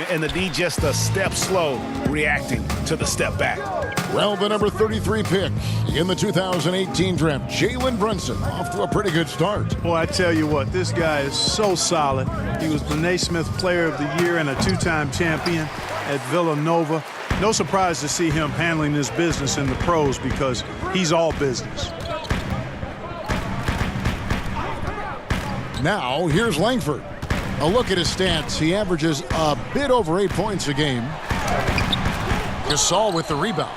And the D just a step slow, reacting to the step back. Well, the number 33 pick in the 2018 draft, Jalen Brunson, off to a pretty good start. Boy, I tell you what, this guy is so solid. He was the Naismith Player of the Year and a two-time champion at Villanova. No surprise to see him handling this business in the pros because he's all business. Now, here's Langford. A look at his stats. He averages a bit over 8 points a game. Gasol with the rebound.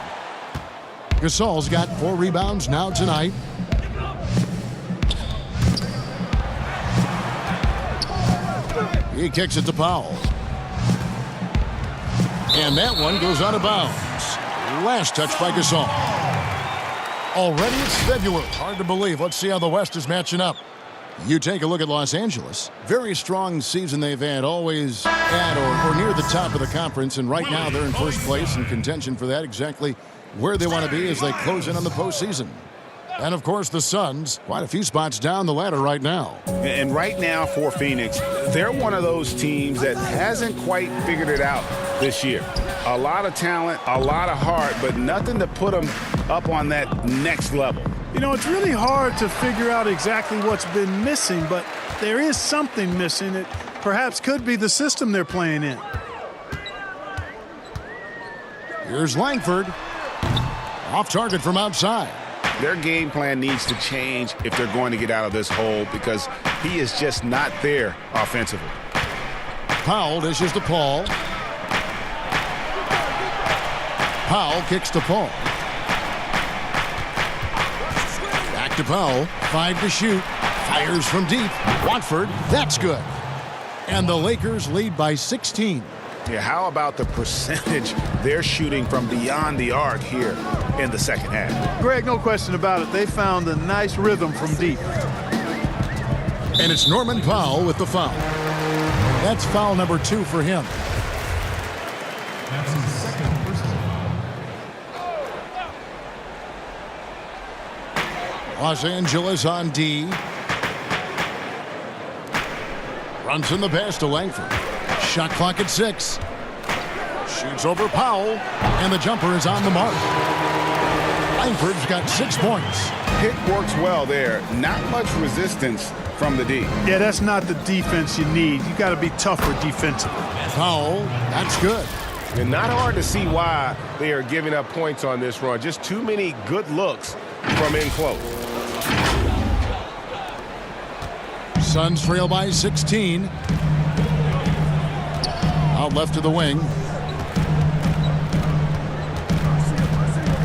Gasol's got 4 rebounds now tonight. He kicks it to Powell. And that one goes out of bounds. Last touch by Gasol. Already it's February. Hard to believe. Let's see how the West is matching up. You take a look at Los Angeles. Very strong season they've had, always at or near the top of the conference, and right now they're in first place in contention for that, exactly where they want to be as they close in on the postseason. And, of course, the Suns, quite a few spots down the ladder right now. And right now for Phoenix, they're one of those teams that hasn't quite figured it out this year. A lot of talent, a lot of heart, but nothing to put them up on that next level. You know, it's really hard to figure out exactly what's been missing, but there is something missing. It perhaps could be the system they're playing in. Here's Langford. Off target from outside. Their game plan needs to change if they're going to get out of this hole because he is just not there offensively. Powell dishes to Paul. Powell kicks to Paul. To Powell, 5 to shoot, fires from deep. Watford, that's good. And the Lakers lead by 16. Yeah, how about the percentage they're shooting from beyond the arc here in the second half? Greg, no question about it. They found a nice rhythm from deep. And it's Norman Powell with the foul. That's foul number 2 for him. That's his second personal. Los Angeles on D. Brunson the pass to Langford. Shot clock at 6. Shoots over Powell, and the jumper is on the mark. Langford's got 6 points. Pick works well there. Not much resistance from the D. Yeah, that's not the defense you need. You got to be tougher defensively. Powell, that's good. And not hard to see why they are giving up points on this run. Just too many good looks from in close. Suns trail by 16. Out left to the wing.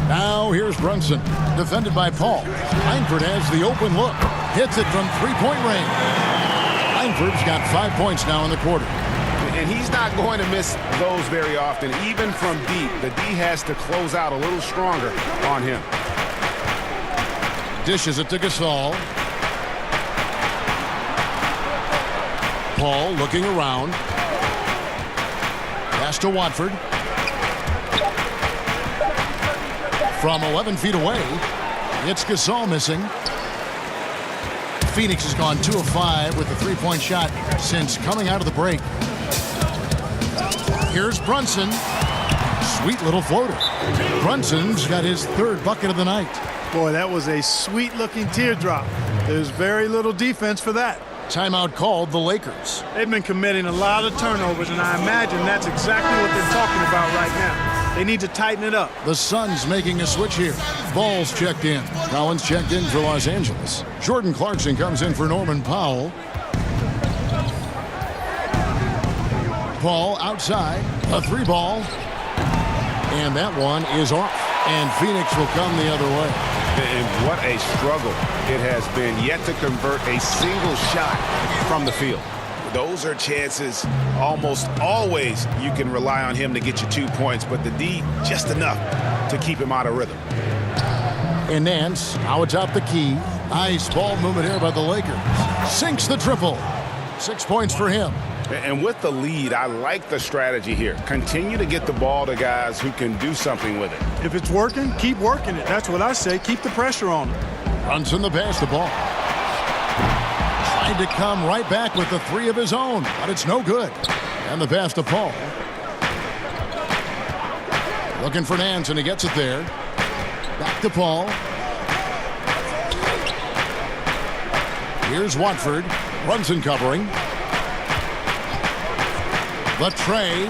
Now here's Brunson, defended by Paul. Langford has the open look. Hits it from three-point range. Langford's got 5 points now in the quarter. And he's not going to miss those very often, even from deep. The D has to close out a little stronger on him. Dishes it to Gasol. Paul looking around. Pass to Watford. From 11 feet away, it's Gasol missing. Phoenix has gone 2 of 5 with a three-point shot since coming out of the break. Here's Brunson. Sweet little floater. Brunson's got his 3rd bucket of the night. Boy, that was a sweet-looking teardrop. There's very little defense for that. Timeout called the Lakers. They've been committing a lot of turnovers, and I imagine that's exactly what they're talking about right now. They need to tighten it up. The Suns making a switch here. Ball's checked in. Collins checked in for Los Angeles. Jordan Clarkson comes in for Norman Powell. Paul outside. A 3-ball. And that one is off. And Phoenix will come the other way. And what a struggle it has been yet to convert a single shot from the field. Those are chances almost always you can rely on him to get you 2 points, but the D just enough to keep him out of rhythm. And Nance, now atop the key. Nice ball movement here by the Lakers. Sinks the triple. 6 points for him. And with the lead, I like the strategy here. Continue to get the ball to guys who can do something with it. If it's working, keep working it. That's what I say. Keep the pressure on him. Brunson the pass the ball. Tried to come right back with the 3 of his own, but it's no good. And the pass to Paul. Looking for Nance, and he gets it there. Back to Paul. Here's Watford. Brunson covering. The tray.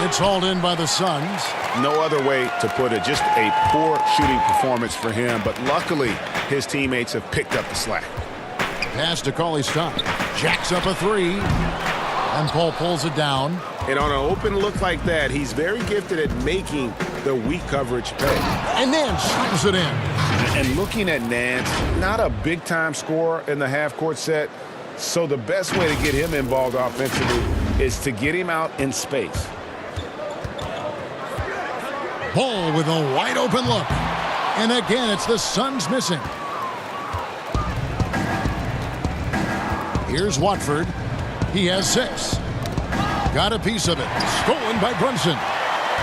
It's hauled in by the Suns. No other way to put it. Just a poor shooting performance for him, but luckily his teammates have picked up the slack. Pass to Cauley-Stein. Jacks up a 3. And Paul pulls it down. And on an open look like that, he's very gifted at making the weak coverage pay. And then slams it in. And looking at Nance, not a big-time scorer in the half-court set. So the best way to get him involved offensively is to get him out in space. Ball with a wide-open look. And again, it's the Suns missing. Here's Watford. He has 6. Got a piece of it. Stolen by Brunson.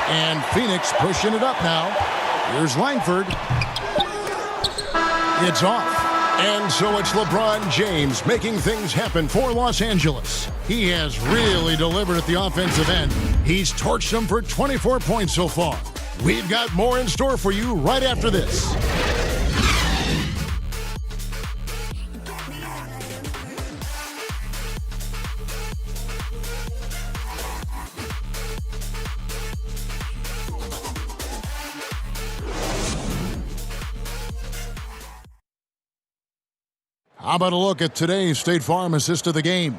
And Phoenix pushing it up now. Here's Langford. It's off. And so it's LeBron James making things happen for Los Angeles. He has really delivered at the offensive end. He's torched them for 24 points so far. We've got more in store for you right after this. How about a look at today's State Farm assist of the game?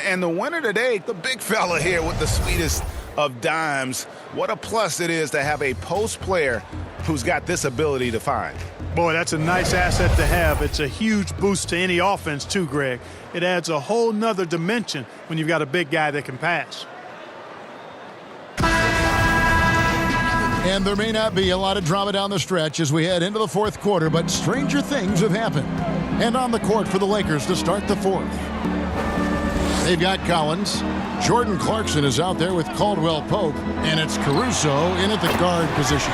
And the winner today, the big fella here with the sweetest of dimes. What a plus it is to have a post player who's got this ability to find. Boy, that's a nice asset to have. It's a huge boost to any offense too, Greg. It adds a whole nother dimension when you've got a big guy that can pass. And there may not be a lot of drama down the stretch as we head into the fourth quarter, but stranger things have happened. And on the court for the Lakers to start the fourth. They've got Collins. Jordan Clarkson is out there with Caldwell Pope, and it's Caruso in at the guard position.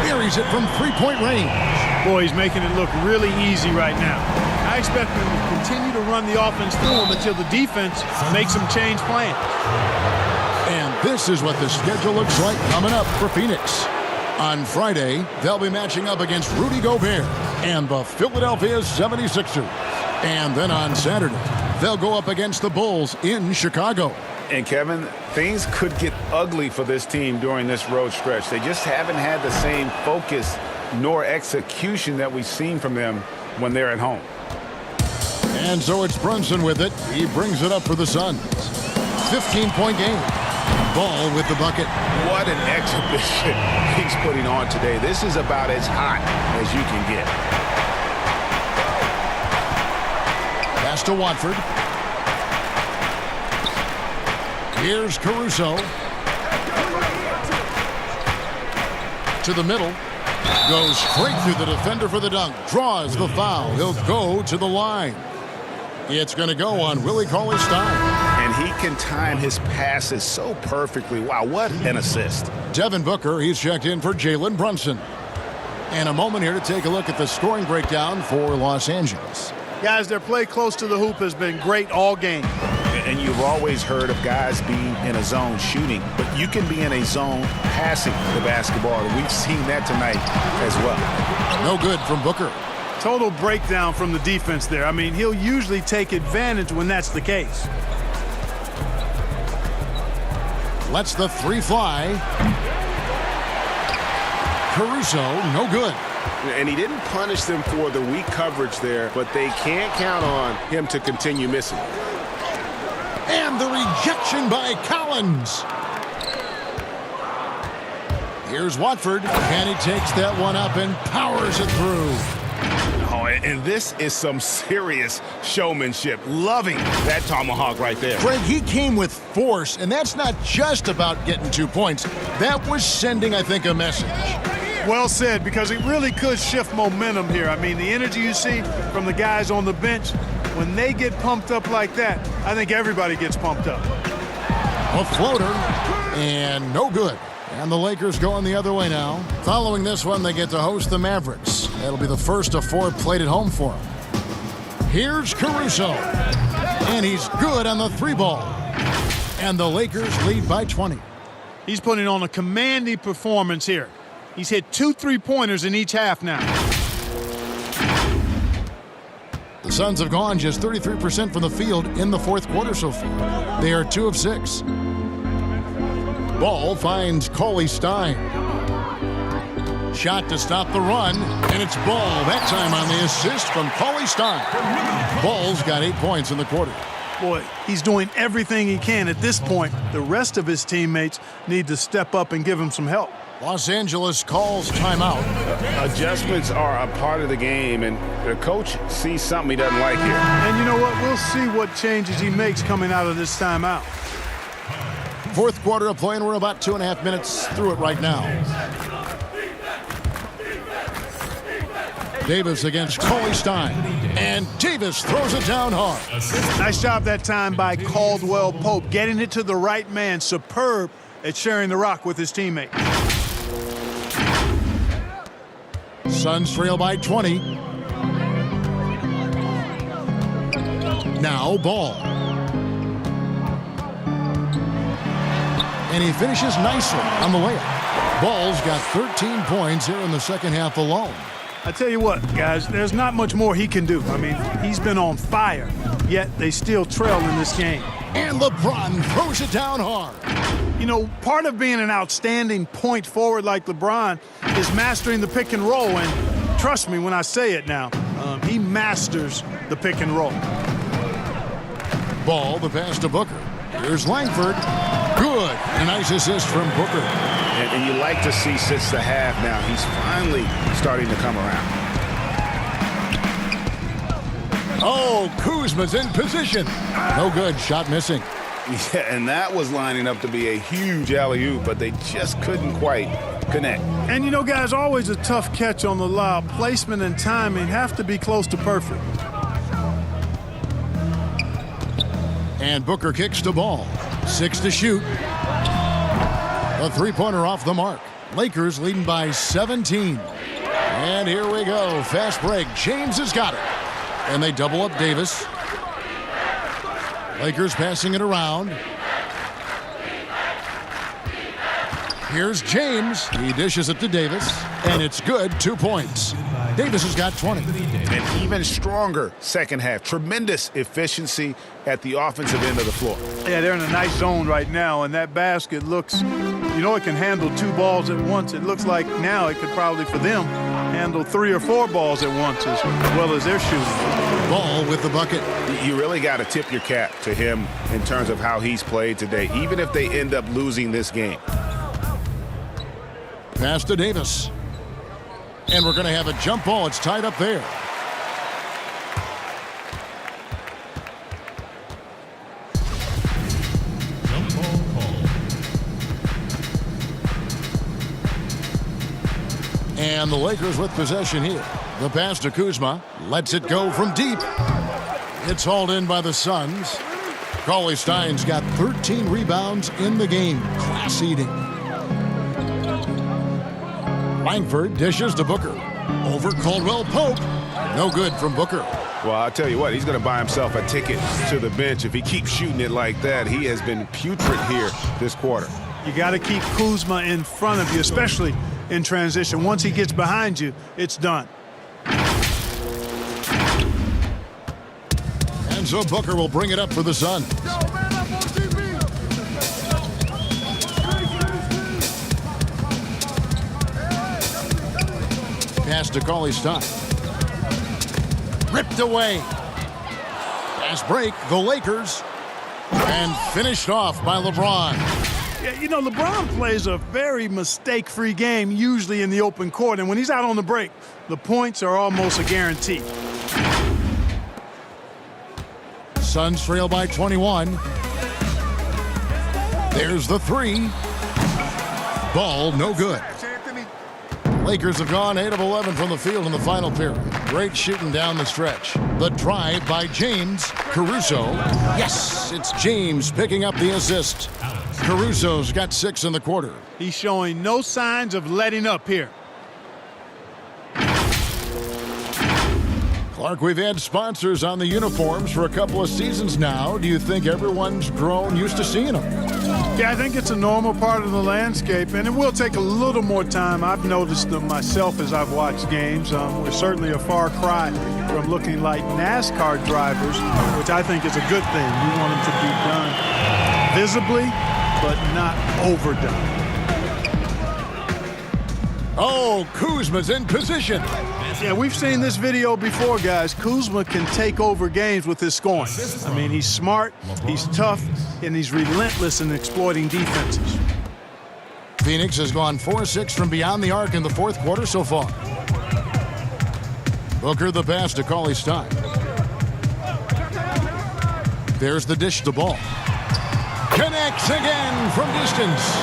Buries it from three-point range. Boy, he's making it look really easy right now. I expect him to continue to run the offense through him until the defense makes him change plans. And this is what the schedule looks like coming up for Phoenix. On Friday, they'll be matching up against Rudy Gobert and the Philadelphia 76ers. And then on Saturday, they'll go up against the Bulls in Chicago. And Kevin, things could get ugly for this team during this road stretch. They just haven't had the same focus nor execution that we've seen from them when they're at home. And so it's Brunson with it. He brings it up for the Suns. 15-point game. Ball with the bucket. What an exhibition he's putting on today. This is about as hot as you can get. Pass to Watford. Here's Caruso. To the middle. Goes straight through the defender for the dunk. Draws the foul. He'll go to the line. It's going to go on Willie Cauley-Stein. And he can time his passes so perfectly. Wow, what an assist. Devin Booker, he's checked in for Jalen Brunson. And a moment here to take a look at the scoring breakdown for Los Angeles. Guys, their play close to the hoop has been great all game. And you've always heard of guys being in a zone shooting, but you can be in a zone passing the basketball. And we've seen that tonight as well. No good from Booker. Total breakdown from the defense there. I mean, he'll usually take advantage when that's the case. lets the three fly. Caruso, no good. And he didn't punish them for the weak coverage there, but they can't count on him to continue missing. And the rejection by Collins. Here's Watford, and he takes that one up and powers it through. Oh, and this is some serious showmanship. Loving that tomahawk right there. Greg, he came with force, and that's not just about getting 2 points. That was sending, I think, a message. Well said, because it really could shift momentum here. I mean, the energy you see from the guys on the bench, when they get pumped up like that, I think everybody gets pumped up. A floater, and no good. And the Lakers going the other way now. Following this one, they get to host the Mavericks. That'll be the first of 4 played at home for them. Here's Caruso. And he's good on the 3-ball. And the Lakers lead by 20. He's putting on a commanding performance here. He's hit 2 3-pointers in each half now. The Suns have gone just 33% from the field in the 4th quarter so far. They are 2 of 6. Ball finds Cauley Stein. Shot to stop the run, and it's Ball that time on the assist from Cauley Stein. Ball's got 8 points in the quarter. Boy, he's doing everything he can at this point. The rest of his teammates need to step up and give him some help. Los Angeles calls timeout. Adjustments are a part of the game, and the coach sees something he doesn't like here. And you know what? We'll see what changes he makes coming out of this timeout. 4th quarter of play, and we're about 2.5 minutes through it right now. Davis against Cauley Stein, and Davis throws it down hard. Nice job that time by Caldwell Pope, getting it to the right man. Superb at sharing the rock with his teammate. Suns trail by 20. Now Ball. And he finishes nicely on the layup. Ball's got 13 points here in the second half alone. I tell you what, guys, there's not much more he can do. I mean, he's been on fire, yet they still trail in this game. And LeBron throws it down hard. You know, part of being an outstanding point forward like LeBron is mastering the pick and roll. And trust me when I say it now, he masters the pick and roll. Ball, the pass to Booker. Here's Langford. Good. A nice assist from Booker. And you like to see since the half now, he's finally starting to come around. Oh, Kuzma's in position. No good. Shot missing. Yeah, and that was lining up to be a huge alley-oop, but they just couldn't quite connect. And you know, guys, always a tough catch on the lob. Placement and timing have to be close to perfect. And Booker kicks to Ball. 6 to shoot. A 3-pointer off the mark. Lakers leading by 17. And here we go. Fast break. James has got it. And they double up Davis. Lakers passing it around. Here's James. He dishes it to Davis. And it's good. 2 points. Davis has got 20. An even stronger second half. Tremendous efficiency at the offensive end of the floor. Yeah, they're in a nice zone right now, and that basket looks, you know, it can handle 2 balls at once. It looks like now it could probably, for them, handle 3 or 4 balls at once as well as they're shooting. Ball with the bucket. You really got to tip your cap to him in terms of how he's played today, even if they end up losing this game. Pass to Davis. And we're going to have a jump ball. It's tied up there. And the Lakers with possession here. The pass to Kuzma. Lets it go from deep. It's hauled in by the Suns. Cauley Stein's got 13 rebounds in the game. Class eating. Langford dishes to Booker. Over Caldwell Pope. No good from Booker. Well, I'll tell you what, he's going to buy himself a ticket to the bench if he keeps shooting it like that. He has been putrid here this quarter. You got to keep Kuzma in front of you, especially in transition. Once he gets behind you, it's done. And so Booker will bring it up for the Suns. Pass to Cauley-Stein. Ripped away. Fast break, the Lakers. And finished off by LeBron. Yeah, you know, LeBron plays a very mistake-free game, usually in the open court. And when he's out on the break, the points are almost a guarantee. Suns trail by 21. There's the three. Ball no good. Lakers have gone 8 of 11 from the field in the final period. Great shooting down the stretch. The drive by James. Caruso. Yes, it's James picking up the assist. Caruso's got 6 in the quarter. He's showing no signs of letting up here. Clark, we've had sponsors on the uniforms for a couple of seasons now. Do you think everyone's grown used to seeing them? Yeah, I think it's a normal part of the landscape, and it will take a little more time. I've noticed them myself as I've watched games. We're certainly a far cry from looking like NASCAR drivers, which I think is a good thing. We want them to be done visibly, but not overdone. Oh, Kuzma's in position. Yeah, we've seen this video before, guys. Kuzma can take over games with his scoring. I mean, he's smart, he's tough, and he's relentless in exploiting defenses. Phoenix has gone 4-6 from beyond the arc in the fourth quarter so far. Booker the pass to Cauley-Stein. There's the dish to ball. Connects again from distance.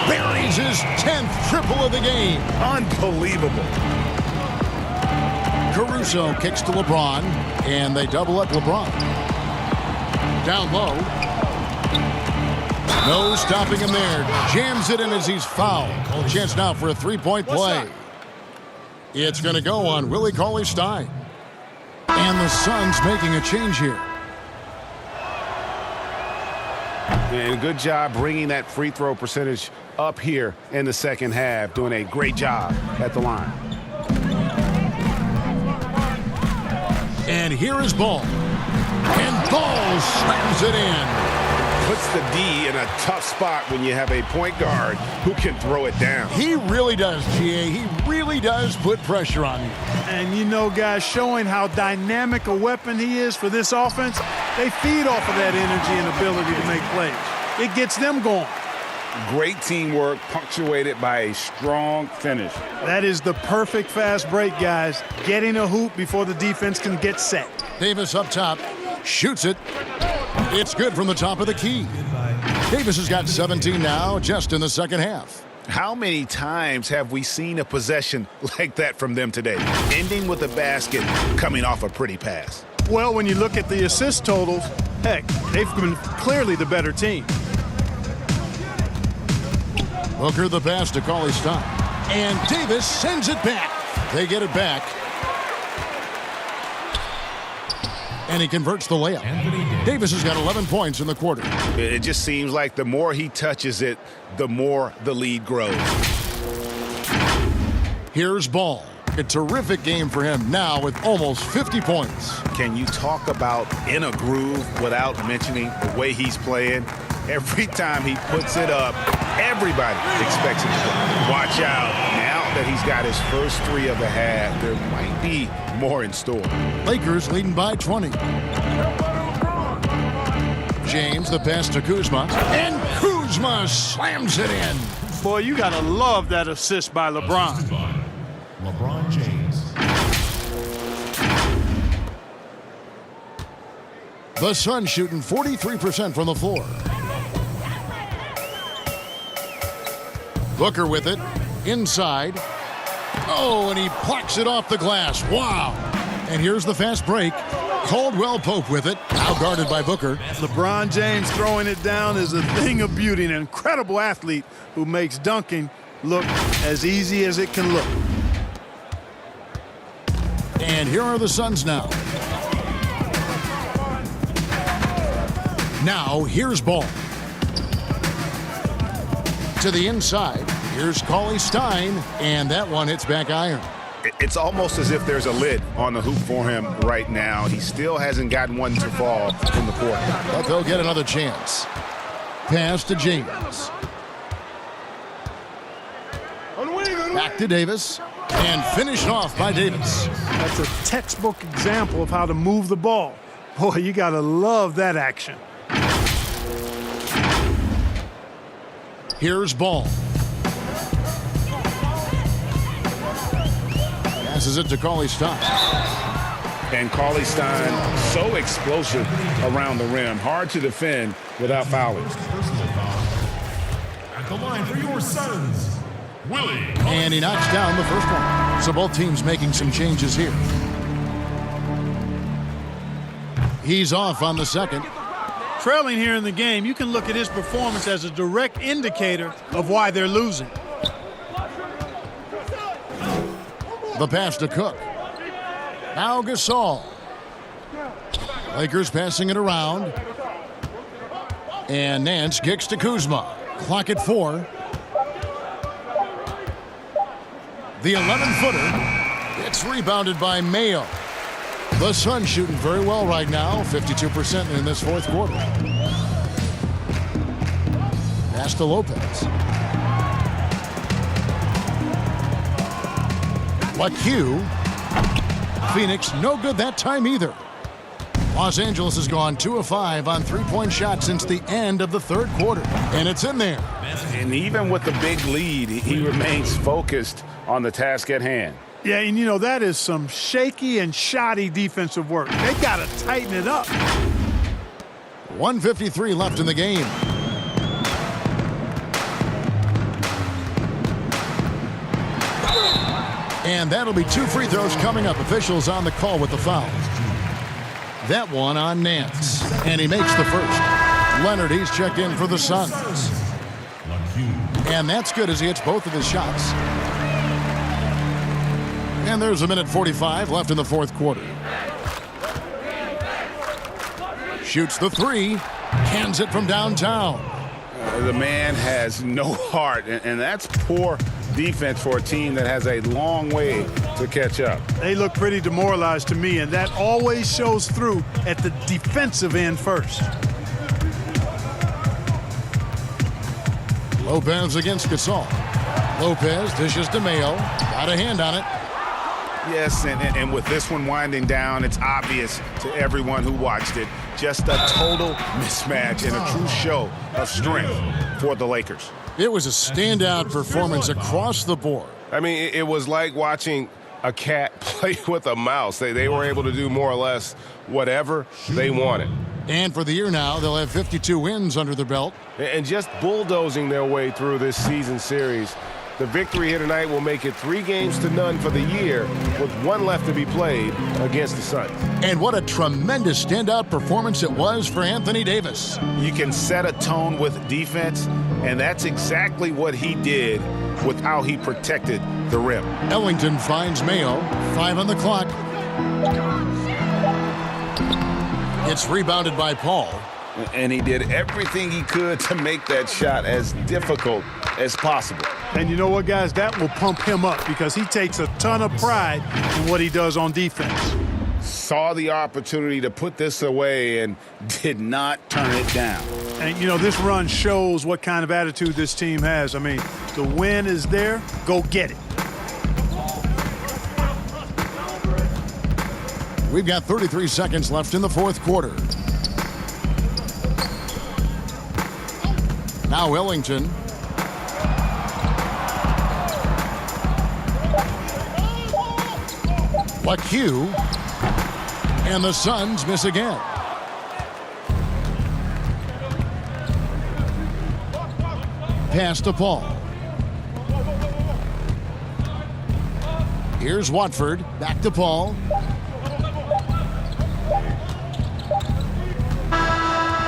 Buries his 10th triple of the game. Unbelievable. Caruso kicks to LeBron, and they double up LeBron. Down low. No stopping him there. Jams it in as he's fouled. Chance now for a three-point play. It's going to go on Willie Cauley-Stein. And the Suns making a change here. And good job bringing that free throw percentage up here in the second half. Doing a great job at the line. And here is Ball. And Ball slams it in. Puts the D in a tough spot when you have a point guard who can throw it down. He really does, GA. He really does put pressure on you. And you know, guys, showing how dynamic a weapon he is for this offense, they feed off of that energy and ability to make plays. It gets them going. Great teamwork punctuated by a strong finish. That is the perfect fast break, guys. Getting a hoop before the defense can get set. Davis up top, shoots it. It's good from the top of the key. Davis has got 17 now just in the second half. How many times have we seen a possession like that from them today? Ending with a basket, coming off a pretty pass. Well, when you look at the assist totals, heck, they've been clearly the better team. Booker the pass to Cauley-Stein. And Davis sends it back. They get it back. And he converts the layup. Davis has got 11 points in the quarter. It just seems like the more he touches it, the more the lead grows. Here's Ball. A terrific game for him now with almost 50 points. Can you talk about in a groove without mentioning the way he's playing? Every time he puts it up, everybody expects it to go. Watch out. Now that he's got his first three of the half, there might be more in store. Lakers leading by 20. James the pass to Kuzma. And Kuzma slams it in. Boy, you got to love that assist by LeBron. LeBron James. The Suns shooting 43% from the floor. Booker with it. Inside. Oh, and he plucks it off the glass. Wow. And here's the fast break. Caldwell Pope with it. Now guarded by Booker. LeBron James throwing it down is a thing of beauty. An incredible athlete who makes dunking look as easy as it can look. And here are the Suns now. Now, here's Ball. To the inside. Here's Cauley-Stein, and that one hits back iron. It's almost as if there's a lid on the hoop for him right now. He still hasn't gotten one to fall from the court. But they'll get another chance. Pass to James. Back to Davis. And finished off by Davis. That's a textbook example of how to move the ball. Boy, you got to love that action. Here's Ball. Passes it to Cauley-Stein. And Cauley-Stein so explosive around the rim. Hard to defend without fouling. At the line for your Suns, Willie. And he knocks down the first one. So both teams making some changes here. He's off on the second. Trailing here in the game, you can look at his performance as a direct indicator of why they're losing. The pass to Cook. Now Gasol. Lakers passing it around. And Nance kicks to Kuzma. Clock at 4. The 11-footer. It's rebounded by Mayo. The Suns shooting very well right now, 52% in this fourth quarter. Pass to Lopez. LaQ. Phoenix, no good that time either. Los Angeles has gone 2 of 5 on three-point shots since the end of the third quarter. And it's in there. And even with the big lead, he remains focused on the task at hand. Yeah, and you know, that is some shaky and shoddy defensive work. They got to tighten it up. 1:53 left in the game. And that'll be 2 free throws coming up. Officials on the call with the foul. That one on Nance. And he makes the first. Leonard, he's checked in for the Suns. And that's good as he hits both of his shots. And there's 1:45 left in the fourth quarter. Shoots the 3. Cans it from downtown. The man has no heart, and that's poor defense for a team that has a long way to catch up. They look pretty demoralized to me, and that always shows through at the defensive end first. Lopez against Gasol. Lopez dishes to Mayo. Got a hand on it. Yes, and with this one winding down, it's obvious to everyone who watched it. Just a total mismatch and a true show of strength for the Lakers. It was a standout performance across the board. I mean, it was like watching a cat play with a mouse. They were able to do more or less whatever they wanted. And for the year now, they'll have 52 wins under their belt. And just bulldozing their way through this season series. The victory here tonight will make it 3-0 for the year, with 1 left to be played against the Suns. And what a tremendous standout performance it was for Anthony Davis. You can set a tone with defense, and that's exactly what he did with how he protected the rim. Ellington finds Mayo. 5 on the clock. It's rebounded by Paul. And he did everything he could to make that shot as difficult as possible. And you know what, guys? That will pump him up because he takes a ton of pride in what he does on defense. Saw the opportunity to put this away and did not turn it down. And, you know, this run shows what kind of attitude this team has. I mean, the win is there. Go get it. We've got 33 seconds left in the fourth quarter. Now Ellington. LaQ. And the Suns miss again. Pass to Paul. Here's Watford. Back to Paul.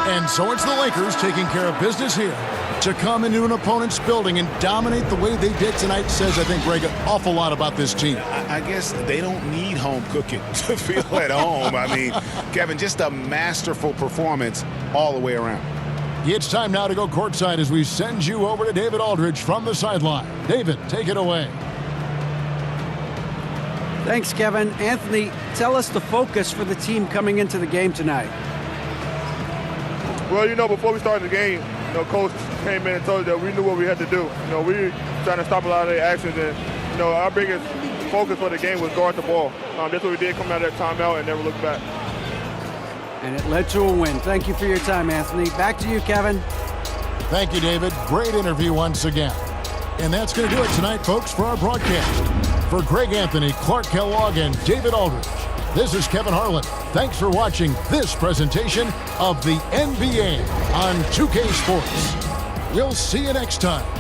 And so it's the Lakers taking care of business here. To come into an opponent's building and dominate the way they did tonight says, I think, Greg, an awful lot about this team. I guess they don't need home cooking to feel at home. I mean, Kevin, just a masterful performance all the way around. It's time now to go courtside as we send you over to David Aldridge from the sideline. David, take it away. Thanks, Kevin. Anthony, tell us the focus for the team coming into the game tonight. Well, you know, before we started the game, you know, Coach came in and told us that we knew what we had to do. You know, we were trying to stop a lot of their actions, and, you know, our biggest focus for the game was guard the ball. That's what we did coming out of that timeout and never looked back. And it led to a win. Thank you for your time, Anthony. Back to you, Kevin. Thank you, David. Great interview once again. And that's going to do it tonight, folks, for our broadcast. For Greg Anthony, Clark Kellogg, and David Aldridge, this is Kevin Harlan. Thanks for watching this presentation of the NBA on 2K Sports. We'll see you next time.